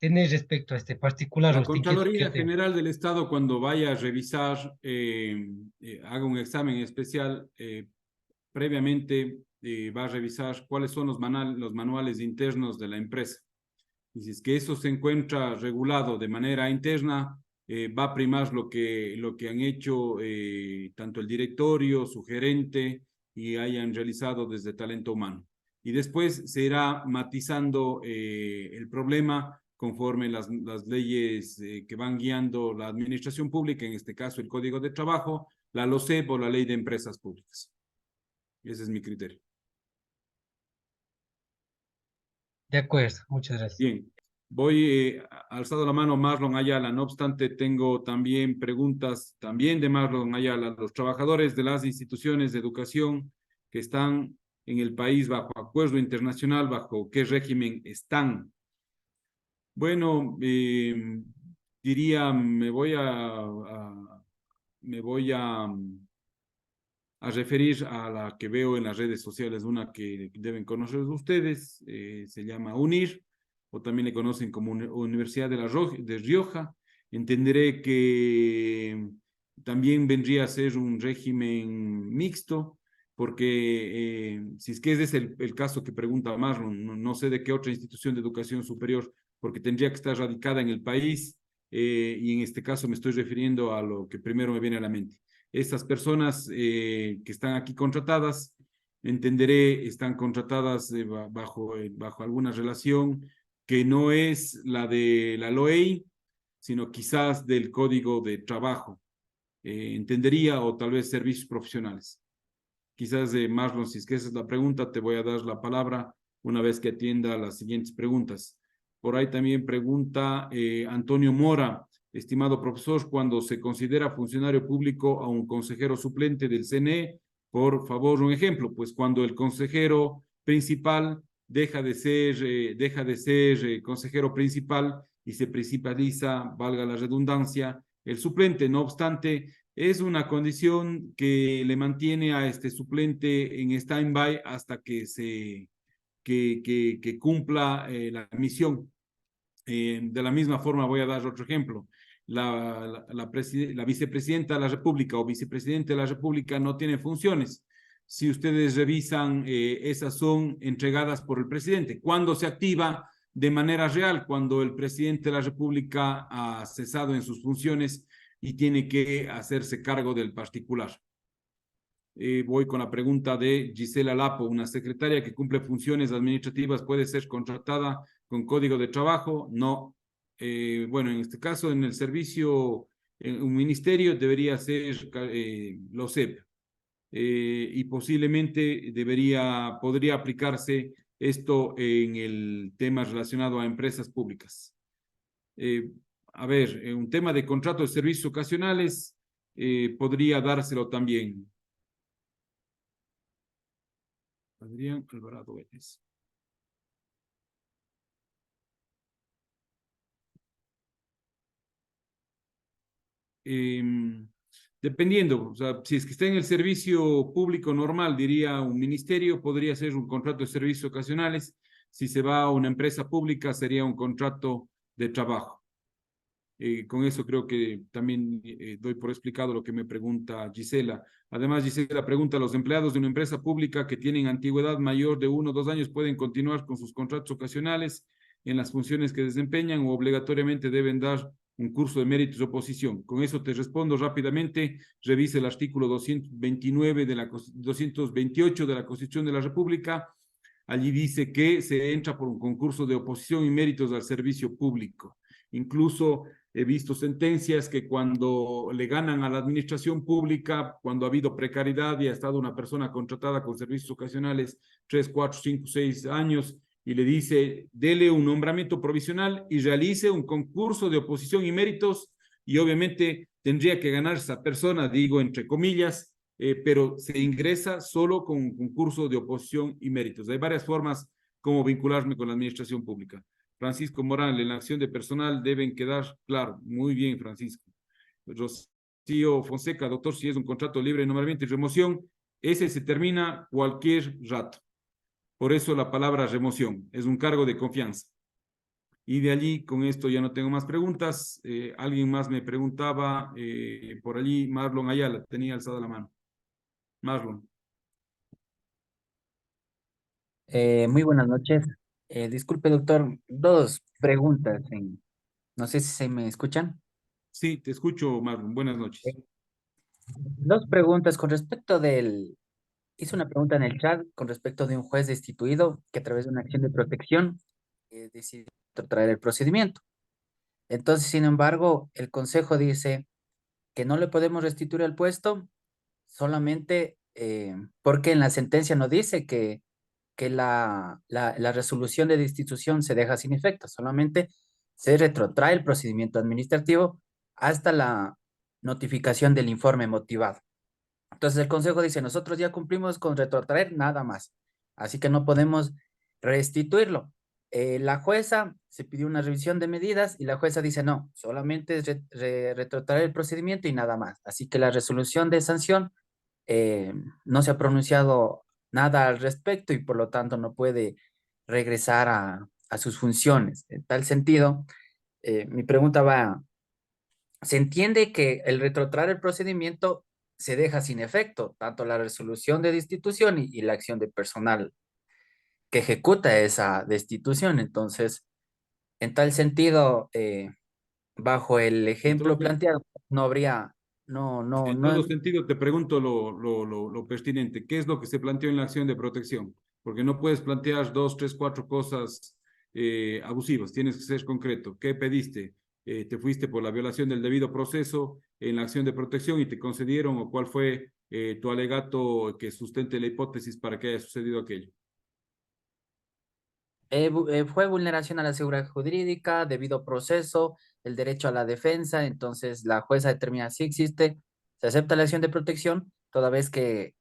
tener respecto a este particular o
La
esta inquietud que
Contraloría
yo tengo.
General del Estado, cuando vaya a revisar, haga un examen especial, previamente va a revisar cuáles son los manuales internos de la empresa. Y si es que eso se encuentra regulado de manera interna, va a primar lo que han hecho tanto el directorio, su gerente y hayan realizado desde talento humano. Y después se irá matizando el problema conforme las leyes que van guiando la administración pública, en este caso el Código de Trabajo, la LOCEP o la Ley de Empresas Públicas. Ese es mi criterio.
De acuerdo, muchas gracias.
Bien, voy alzado la mano Marlon Ayala. No obstante, tengo también preguntas también de Marlon Ayala. Los trabajadores de las instituciones de educación que están en el país bajo acuerdo internacional, ¿bajo qué régimen están? Bueno, diría, me voy a referir a la que veo en las redes sociales, una que deben conocer ustedes, se llama UNIR, o también le conocen como Universidad de Rioja. Entenderé que también vendría a ser un régimen mixto, porque si es que ese es el caso que pregunta Marlon, no sé de qué otra institución de educación superior, porque tendría que estar radicada en el país, y en este caso me estoy refiriendo a lo que primero me viene a la mente. Estas personas que están aquí contratadas, entenderé, están contratadas bajo alguna relación que no es la de la LOEI, sino quizás del Código de Trabajo. Entendería, o tal vez servicios profesionales. Quizás, Marlon, si es que esa es la pregunta, te voy a dar la palabra una vez que atienda las siguientes preguntas. Por ahí también pregunta Antonio Mora. Estimado profesor, cuando se considera funcionario público a un consejero suplente del CNE, por favor, un ejemplo, pues cuando el consejero principal deja de ser consejero principal y se principaliza, valga la redundancia, el suplente. No obstante, es una condición que le mantiene a este suplente en stand-by hasta que cumpla la misión. De la misma forma voy a dar otro ejemplo. La vicepresidenta de la República o vicepresidente de la República no tiene funciones. Si ustedes revisan, esas son entregadas por el presidente. ¿Cuándo se activa de manera real? Cuando el presidente de la República ha cesado en sus funciones y tiene que hacerse cargo del particular. Voy con la pregunta de Gisela Lapo. ¿Una secretaria que cumple funciones administrativas puede ser contratada con Código de Trabajo? No. Bueno, en este caso, en el servicio, en un ministerio debería ser LOCEP, y posiblemente podría aplicarse esto en el tema relacionado a empresas públicas. A ver, un tema de contrato de servicios ocasionales podría dárselo también. Adrián Alvarado Vélez. Dependiendo, o sea, si es que está en el servicio público normal, diría un ministerio, podría ser un contrato de servicios ocasionales. Si se va a una empresa pública, sería un contrato de trabajo. Con eso creo que también doy por explicado lo que me pregunta Gisela. Además, Gisela pregunta, ¿los empleados de una empresa pública que tienen antigüedad mayor de 1 o 2 años pueden continuar con sus contratos ocasionales en las funciones que desempeñan o obligatoriamente deben dar un curso de méritos de oposición? Con eso te respondo rápidamente. Revise el artículo 229 228 de la Constitución de la República. Allí dice que se entra por un concurso de oposición y méritos al servicio público. Incluso he visto sentencias que cuando le ganan a la administración pública, cuando ha habido precariedad y ha estado una persona contratada con servicios ocasionales 3, 4, 5, 6 años, y le dice, dele un nombramiento provisional y realice un concurso de oposición y méritos, y obviamente tendría que ganar esa persona, digo entre comillas, pero se ingresa solo con un concurso de oposición y méritos. Hay varias formas como vincularme con la administración pública. Francisco Morán, en la acción de personal deben quedar claro. Muy bien, Francisco. Rocío Fonseca, doctor, si es un contrato libre de nombramiento y remoción, ese se termina cualquier rato. Por eso la palabra remoción es un cargo de confianza. Y de allí, con esto ya no tengo más preguntas. Alguien más me preguntaba, por allí, Marlon Ayala, tenía alzada la mano. Marlon.
Muy buenas noches. Disculpe, doctor, 2 preguntas. No sé si se me escuchan.
Sí, te escucho, Marlon. Buenas noches.
2 preguntas con respecto hice una pregunta en el chat con respecto de un juez destituido que a través de una acción de protección decidió retrotraer el procedimiento. Entonces, sin embargo, el Consejo dice que no le podemos restituir el puesto solamente porque en la sentencia no dice que la resolución de destitución se deja sin efecto, solamente se retrotrae el procedimiento administrativo hasta la notificación del informe motivado. Entonces el Consejo dice, nosotros ya cumplimos con retrotraer nada más, así que no podemos restituirlo. La jueza se pidió una revisión de medidas y la jueza dice, no, solamente es retrotraer el procedimiento y nada más. Así que la resolución de sanción no se ha pronunciado nada al respecto y por lo tanto no puede regresar a sus funciones. En tal sentido, mi pregunta va, se entiende que el retrotraer el procedimiento se deja sin efecto, tanto la resolución de destitución y la acción de personal que ejecuta esa destitución. Entonces, en tal sentido, bajo el ejemplo
Entonces,
planteado, no habría, no,
en todo sentido, te pregunto lo pertinente. ¿Qué es lo que se planteó en la acción de protección? Porque no puedes plantear 2, 3, 4 cosas abusivas. Tienes que ser concreto. ¿Qué pediste? ¿Te fuiste por la violación del debido proceso en la acción de protección y te concedieron? ¿O cuál fue tu alegato que sustente la hipótesis para que haya sucedido aquello?
Fue vulneración a la seguridad jurídica, debido proceso, el derecho a la defensa. Entonces la jueza determina si existe, se acepta la acción de protección, toda vez que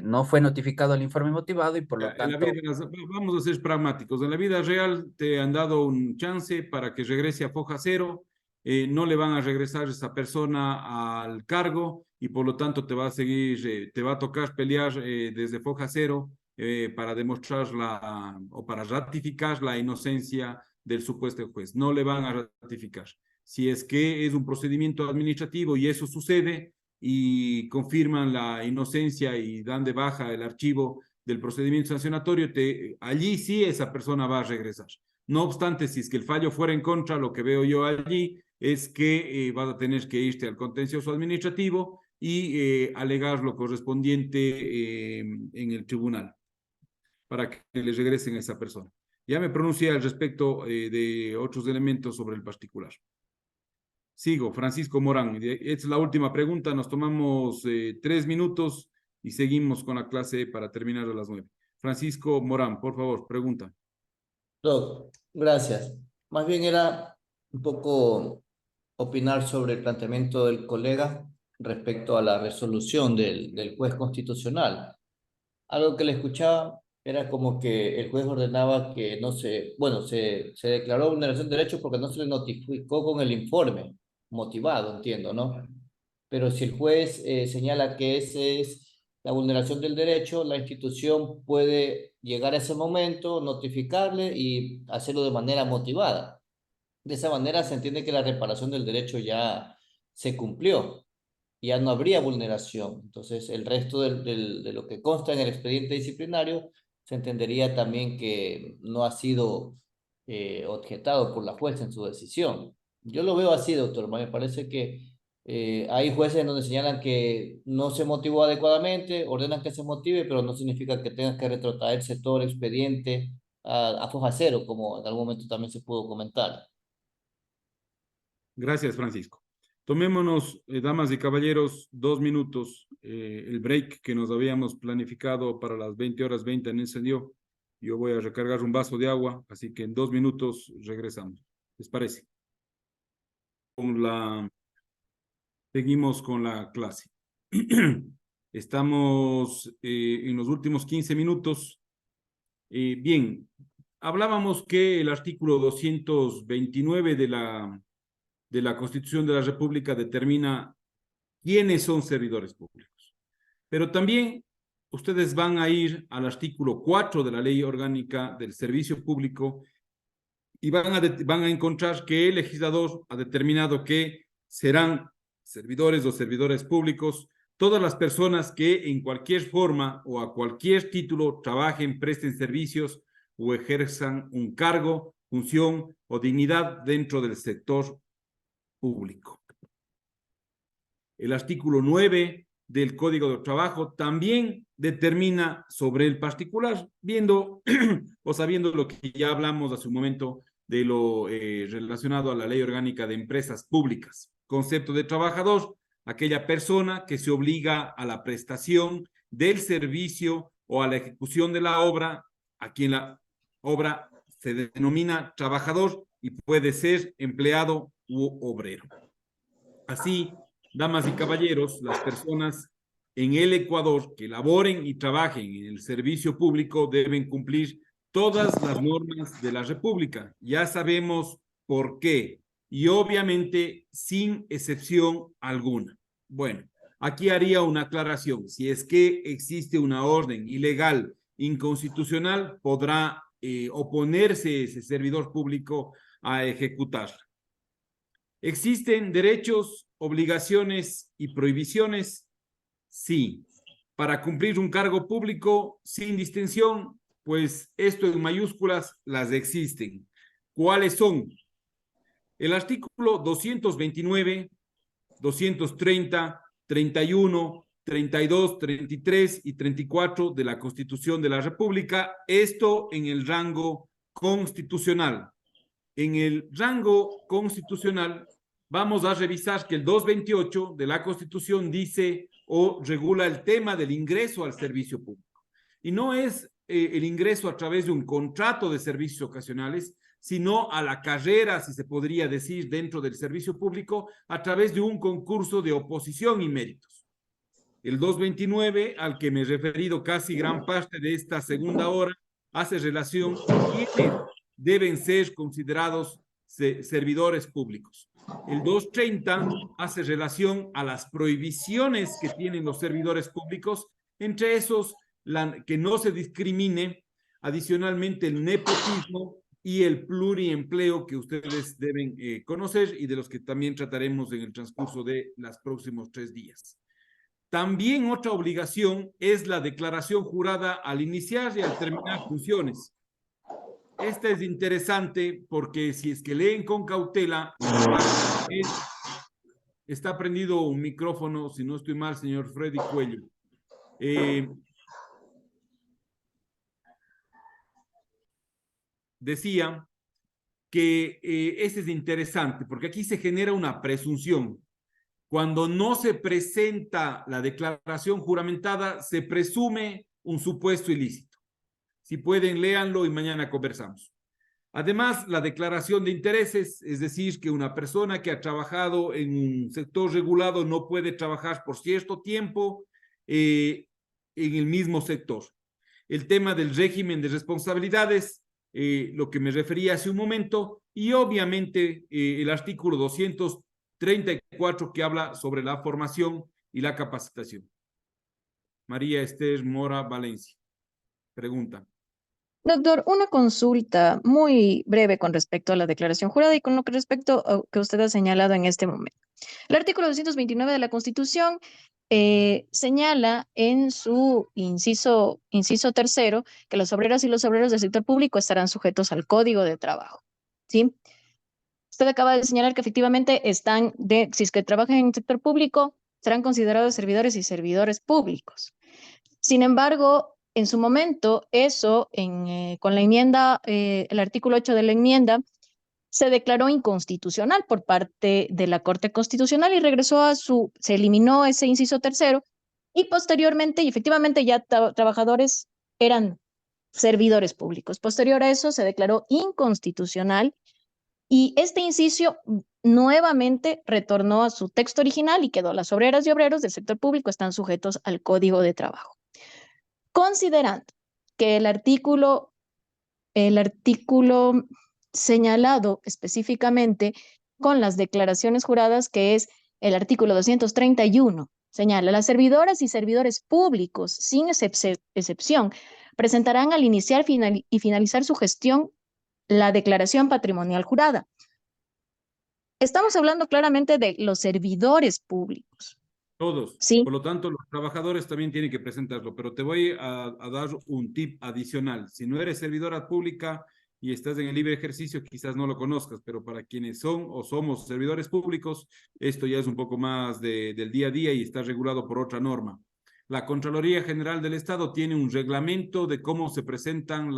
no fue notificado el informe motivado y por lo
En la
tanto...
vida, vamos a ser pragmáticos. En la vida real te han dado un chance para que regrese a foja cero. No le van a regresar esa persona al cargo y por lo tanto te va a seguir, te va a tocar pelear desde foja cero para demostrar o para ratificar la inocencia del supuesto juez. No le van a ratificar. Si es que es un procedimiento administrativo y eso sucede y confirman la inocencia y dan de baja el archivo del procedimiento sancionatorio, allí sí esa persona va a regresar. No obstante, si es que el fallo fuera en contra, lo que veo yo allí es que vas a tener que irte al contencioso administrativo y alegar lo correspondiente en el tribunal para que le regresen a esa persona. Ya me pronuncié al respecto de otros elementos sobre el particular. Sigo, Francisco Morán. Esta es la última pregunta. Nos tomamos 3 minutos y seguimos con la clase para terminar a las 9. Francisco Morán, por favor, pregunta.
Doc, gracias. Más bien era un poco opinar sobre el planteamiento del colega respecto a la resolución del juez constitucional. Algo que le escuchaba era como que el juez ordenaba que no se, bueno, se declaró vulneración de derechos porque no se le notificó con el informe motivado, entiendo, ¿no? Pero si el juez señala que esa es la vulneración del derecho, la institución puede llegar a ese momento, notificarle y hacerlo de manera motivada. De esa manera se entiende que la reparación del derecho ya se cumplió, ya no habría vulneración. Entonces, el resto de lo que consta en el expediente disciplinario se entendería también que no ha sido objetado por la jueza en su decisión. Yo lo veo así, doctor. Me parece que hay jueces en donde señalan que no se motivó adecuadamente, ordenan que se motive, pero no significa que tenga que retrotraerse todo el expediente a foja cero, como en algún momento también se pudo comentar.
Gracias, Francisco. Tomémonos, damas y caballeros, 2 minutos. El break que nos habíamos planificado para las 20:20 no se dio. Yo voy a recargar un vaso de agua, así que en 2 minutos regresamos. ¿Les parece? Seguimos con la clase. Estamos en los últimos 15 minutos. Bien, hablábamos que el artículo 229 de la Constitución de la República determina quiénes son servidores públicos. Pero también ustedes van a ir al artículo 4 de la Ley Orgánica del Servicio Público y van a encontrar que el legislador ha determinado que serán servidores o servidores públicos todas las personas que en cualquier forma o a cualquier título trabajen, presten servicios o ejerzan un cargo, función o dignidad dentro del sector público. El artículo 9 del Código de Trabajo también determina sobre el particular, viendo o sabiendo lo que ya hablamos hace un momento de lo relacionado a la Ley Orgánica de Empresas Públicas. Concepto de trabajador, aquella persona que se obliga a la prestación del servicio o a la ejecución de la obra, a quien la obra se denomina trabajador y puede ser empleado u obrero. Así, damas y caballeros, las personas en el Ecuador que laboren y trabajen en el servicio público deben cumplir todas las normas de la República. Ya sabemos por qué y obviamente sin excepción alguna. Bueno, aquí haría una aclaración. Si es que existe una orden ilegal, inconstitucional, podrá oponerse ese servidor público a ejecutarla. ¿Existen derechos, obligaciones y prohibiciones? Sí. Para cumplir un cargo público sin distinción, pues esto en mayúsculas las existen. ¿Cuáles son? El artículo 229, 230, 31, 32, 33 y 34 de la Constitución de la República, esto en el rango constitucional. En el rango constitucional vamos a revisar que el 228 de la Constitución dice o regula el tema del ingreso al servicio público. Y no es el ingreso a través de un contrato de servicios ocasionales, sino a la carrera, si se podría decir, dentro del servicio público, a través de un concurso de oposición y méritos. El 229, al que me he referido casi gran parte de esta segunda hora, hace relación a quiénes deben ser considerados servidores públicos. El 230 hace relación a las prohibiciones que tienen los servidores públicos, entre esos que no se discrimine, adicionalmente el nepotismo y el pluriempleo que ustedes deben conocer y de los que también trataremos en el transcurso de los próximos 3 días. También otra obligación es la declaración jurada al iniciar y al terminar funciones. Esta es interesante porque si es que leen con cautela, está prendido un micrófono, si no estoy mal, señor Freddy Cuello. Decía que este es interesante porque aquí se genera una presunción. Cuando no se presenta la declaración juramentada, se presume un supuesto ilícito. Si pueden, léanlo y mañana conversamos. Además, la declaración de intereses, es decir, que una persona que ha trabajado en un sector regulado no puede trabajar por cierto tiempo en el mismo sector. El tema del régimen de responsabilidades, lo que me refería hace un momento, y obviamente el artículo 234 que habla sobre la formación y la capacitación. María Esther Mora Valencia. Pregunta.
Doctor, una consulta muy breve con respecto a la declaración jurada y con lo que respecto a que usted ha señalado en este momento. El artículo 229 de la Constitución señala en su inciso tercero que las obreras y los obreros del sector público estarán sujetos al Código de Trabajo, ¿sí? Usted acaba de señalar que efectivamente si es que trabajan en el sector público, serán considerados servidores y servidores públicos. Sin embargo, en su momento, eso, con la enmienda, el artículo 8 de la enmienda, se declaró inconstitucional por parte de la Corte Constitucional y se eliminó ese inciso tercero y posteriormente, y efectivamente ya trabajadores eran servidores públicos. Posterior a eso se declaró inconstitucional y este inciso nuevamente retornó a su texto original y quedó: las obreras y obreros del sector público están sujetos al Código de Trabajo. Considerando que el artículo señalado específicamente con las declaraciones juradas, que es el artículo 231, señala: las servidoras y servidores públicos, sin excepción, presentarán al iniciar y finalizar su gestión la declaración patrimonial jurada. Estamos hablando claramente de los servidores públicos.
Todos.
Sí.
Por lo tanto, los trabajadores también tienen que presentarlo, pero te voy a dar un tip adicional. Si no eres servidora pública y estás en el libre ejercicio, quizás no lo conozcas, pero para quienes son o somos servidores públicos, esto ya es un poco más del día a día y está regulado por otra norma. La Contraloría General del Estado tiene un reglamento de cómo se presentan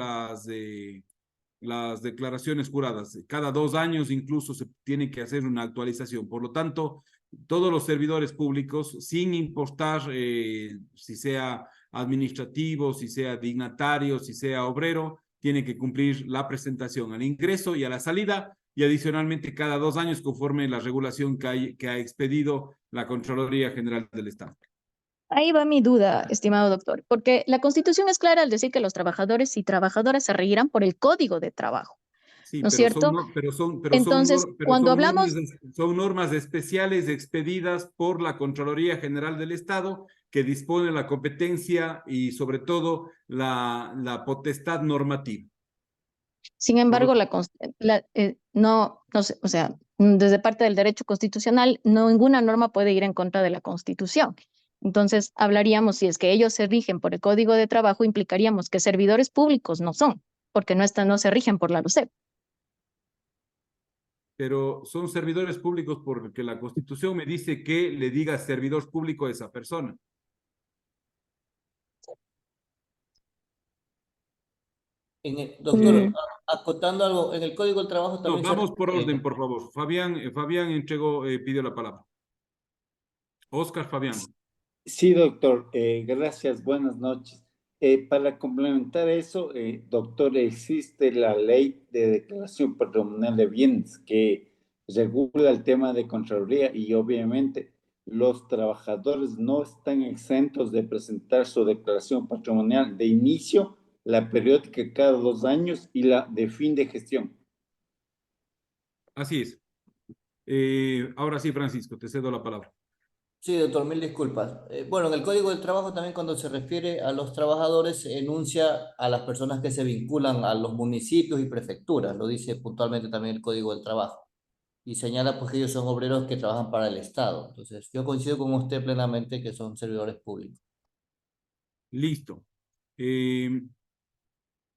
las declaraciones juradas. Cada 2 años incluso se tiene que hacer una actualización. Por lo tanto, todos los servidores públicos, sin importar si sea administrativo, si sea dignatario, si sea obrero, tienen que cumplir la presentación al ingreso y a la salida, y adicionalmente cada 2 años conforme la regulación que ha expedido la Contraloría General del Estado.
Ahí va mi duda, estimado doctor, porque la Constitución es clara al decir que los trabajadores y trabajadoras se regirán por el Código de Trabajo,
Sí,
¿no es cierto? Entonces, cuando hablamos...
son normas especiales expedidas por la Contraloría General del Estado que dispone la competencia y sobre todo la potestad normativa.
Sin embargo, no sé, o sea, desde parte del derecho constitucional, ninguna norma puede ir en contra de la Constitución. Entonces, hablaríamos, si es que ellos se rigen por el Código de Trabajo, implicaríamos que servidores públicos no son, porque no se rigen por la LUCEP.
Pero son servidores públicos porque la Constitución me dice que le diga servidor público a esa persona.
Doctor, acotando algo, en el Código del Trabajo también...
No, vamos por orden, por favor. Fabián pidió la palabra. Oscar Fabián.
Sí, doctor, gracias, buenas noches. Para complementar eso, doctor, existe la ley de declaración patrimonial de bienes que regula el tema de Contraloría y obviamente los trabajadores no están exentos de presentar su declaración patrimonial de inicio, la periódica cada 2 años y la de fin de gestión.
Así es. Ahora sí, Francisco, te cedo la palabra.
Sí, doctor, mil disculpas. Bueno, en el Código del Trabajo también cuando se refiere a los trabajadores se enuncia a las personas que se vinculan a los municipios y prefecturas, lo dice puntualmente también el Código del Trabajo. Y señala pues que ellos son obreros que trabajan para el Estado. Entonces, yo coincido con usted plenamente que son servidores públicos.
Listo.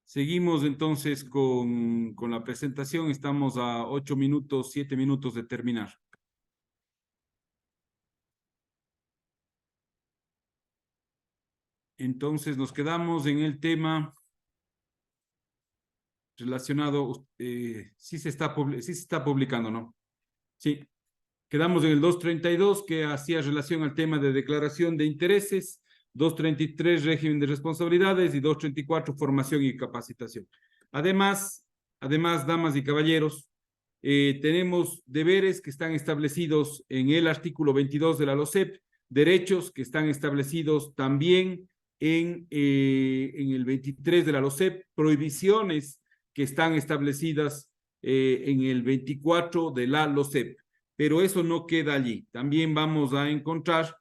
Seguimos entonces con la presentación. Estamos a 8 minutos, 7 minutos de terminar. Entonces nos quedamos en el tema relacionado, sí se está publicando, ¿no? Sí. Quedamos en el 232 que hacía relación al tema de declaración de intereses, 233 régimen de responsabilidades y 234 formación y capacitación. Además, damas y caballeros, tenemos deberes que están establecidos en el artículo 22 de la LOCEP, derechos que están establecidos también en el 23 de la LOCEP, prohibiciones que están establecidas en el 24 de la LOCEP. Pero eso no queda allí. También vamos a encontrar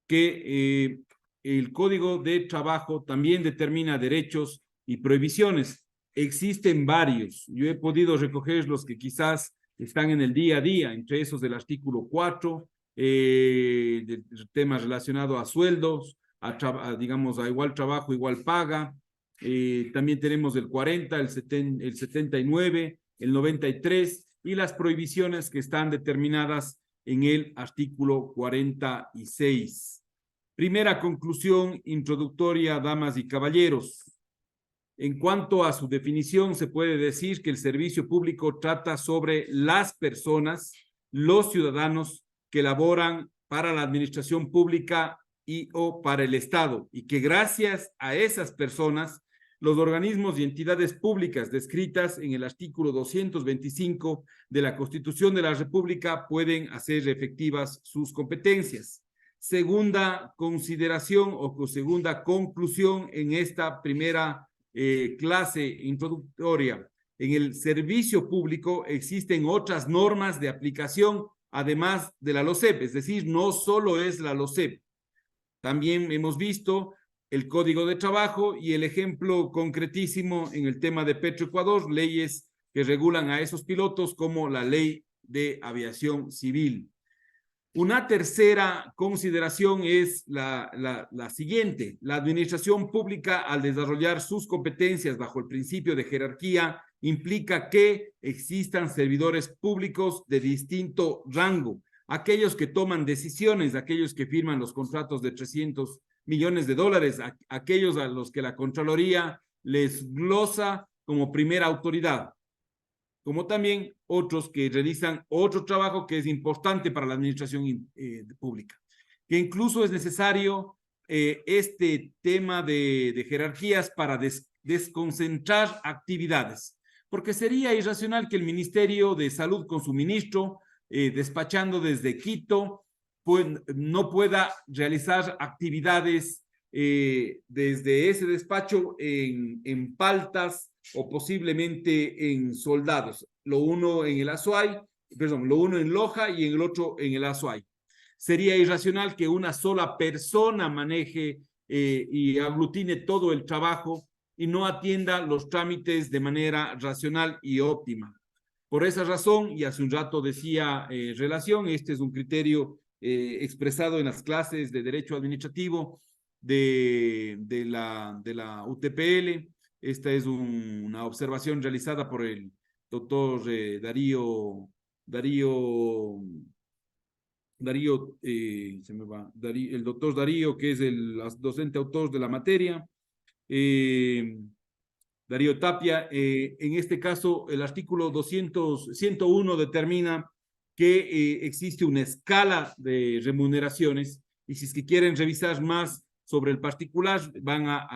que el Código de Trabajo también determina derechos y prohibiciones. Existen varios. Yo he podido recoger los que quizás están en el día a día, entre esos del artículo 4, de temas relacionados a sueldos, digamos, a igual trabajo, igual paga. También tenemos el 40, el 79, el 93 y las prohibiciones que están determinadas en el artículo 46. Primera conclusión introductoria, damas y caballeros. En cuanto a su definición, se puede decir que el servicio público trata sobre las personas, los ciudadanos que laboran para la administración pública y o para el Estado, y que gracias a esas personas, los organismos y entidades públicas descritas en el artículo 225 de la Constitución de la República pueden hacer efectivas sus competencias. Segunda consideración o segunda conclusión en esta primera clase introductoria. En el servicio público existen otras normas de aplicación además de la LOCEP, es decir, no solo es la LOCEP. También hemos visto el Código de Trabajo y el ejemplo concretísimo en el tema de Petroecuador, leyes que regulan a esos pilotos como la Ley de Aviación Civil. Una tercera consideración es la siguiente. La administración pública, al desarrollar sus competencias bajo el principio de jerarquía, implica que existan servidores públicos de distinto rango. Aquellos que toman decisiones, aquellos que firman los contratos de 300 millones de dólares, aquellos a los que la Contraloría les glosa como primera autoridad, como también otros que realizan otro trabajo que es importante para la administración pública, que incluso es necesario este tema de jerarquías para desconcentrar actividades, porque sería irracional que el Ministerio de Salud con su ministro, despachando desde Quito, pues, no pueda realizar actividades desde ese despacho en Paltas o posiblemente en Soldados, lo uno en el Azuay, perdón, lo uno en Loja y en el otro en el Azuay. Sería irracional que una sola persona maneje y aglutine todo el trabajo y no atienda los trámites de manera racional y óptima. Por esa razón, y hace un rato decía relación, este es un criterio expresado en las clases de Derecho Administrativo de la UTPL. Esta es una observación realizada por el doctor el doctor Darío, que es el docente autor de la materia, Darío Tapia. En este caso, el artículo 101 determina que existe una escala de remuneraciones, y si es que quieren revisar más sobre el particular, van a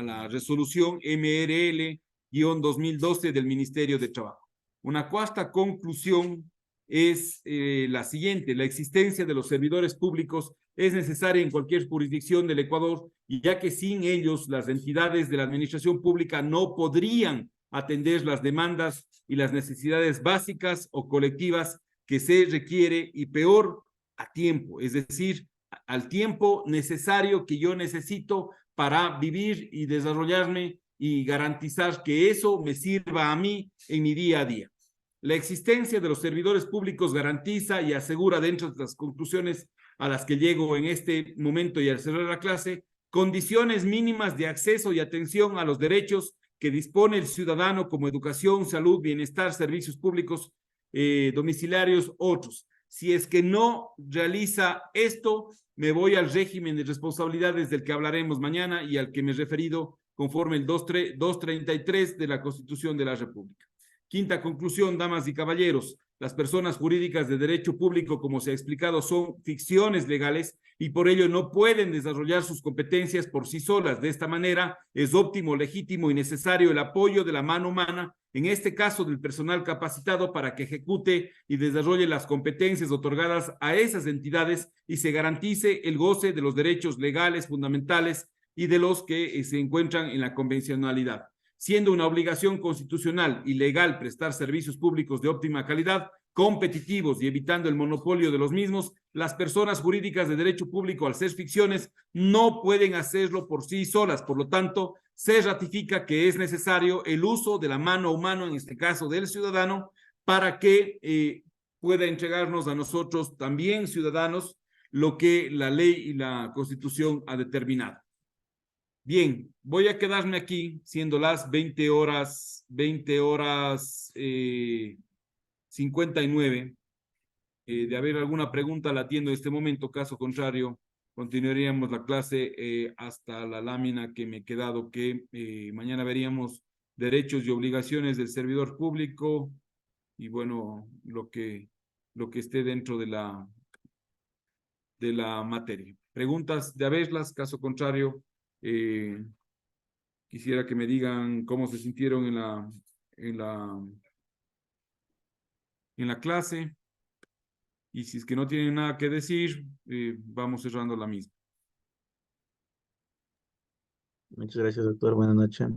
la resolución MRL-2012 del Ministerio de Trabajo. Una cuarta conclusión es la siguiente: la existencia de los servidores públicos es necesaria en cualquier jurisdicción del Ecuador, y ya que sin ellos las entidades de la administración pública no podrían atender las demandas y las necesidades básicas o colectivas que se requiere, y peor, a tiempo, es decir, al tiempo necesario que yo necesito para vivir y desarrollarme y garantizar que eso me sirva a mí en mi día a día. La existencia de los servidores públicos garantiza y asegura, dentro de las conclusiones a las que llego en este momento y al cerrar la clase, condiciones mínimas de acceso y atención a los derechos que dispone el ciudadano, como educación, salud, bienestar, servicios públicos, domiciliarios, otros. Si es que no realiza esto, me voy al régimen de responsabilidades del que hablaremos mañana y al que me he referido conforme el 233 de la Constitución de la República. Quinta conclusión, damas y caballeros: las personas jurídicas de derecho público, como se ha explicado, son ficciones legales y por ello no pueden desarrollar sus competencias por sí solas. De esta manera, es óptimo, legítimo y necesario el apoyo de la mano humana, en este caso del personal capacitado, para que ejecute y desarrolle las competencias otorgadas a esas entidades y se garantice el goce de los derechos legales fundamentales y de los que se encuentran en la convencionalidad. Siendo una obligación constitucional y legal prestar servicios públicos de óptima calidad, competitivos y evitando el monopolio de los mismos, las personas jurídicas de derecho público, al ser ficciones, no pueden hacerlo por sí solas. Por lo tanto, se ratifica que es necesario el uso de la mano humana, en este caso del ciudadano, para que pueda entregarnos a nosotros también, ciudadanos, lo que la ley y la Constitución ha determinado. Bien, voy a quedarme aquí, siendo las 20 horas 59. De haber alguna pregunta, la atiendo en este momento. Caso contrario, continuaríamos la clase hasta la lámina que me he quedado, que mañana veríamos derechos y obligaciones del servidor público y bueno, lo que esté dentro de la materia. Preguntas de haberlas, caso contrario, quisiera que me digan cómo se sintieron en la clase, y si es que no tienen nada que decir, vamos cerrando la misma.
Muchas gracias, doctor. Buenas noches.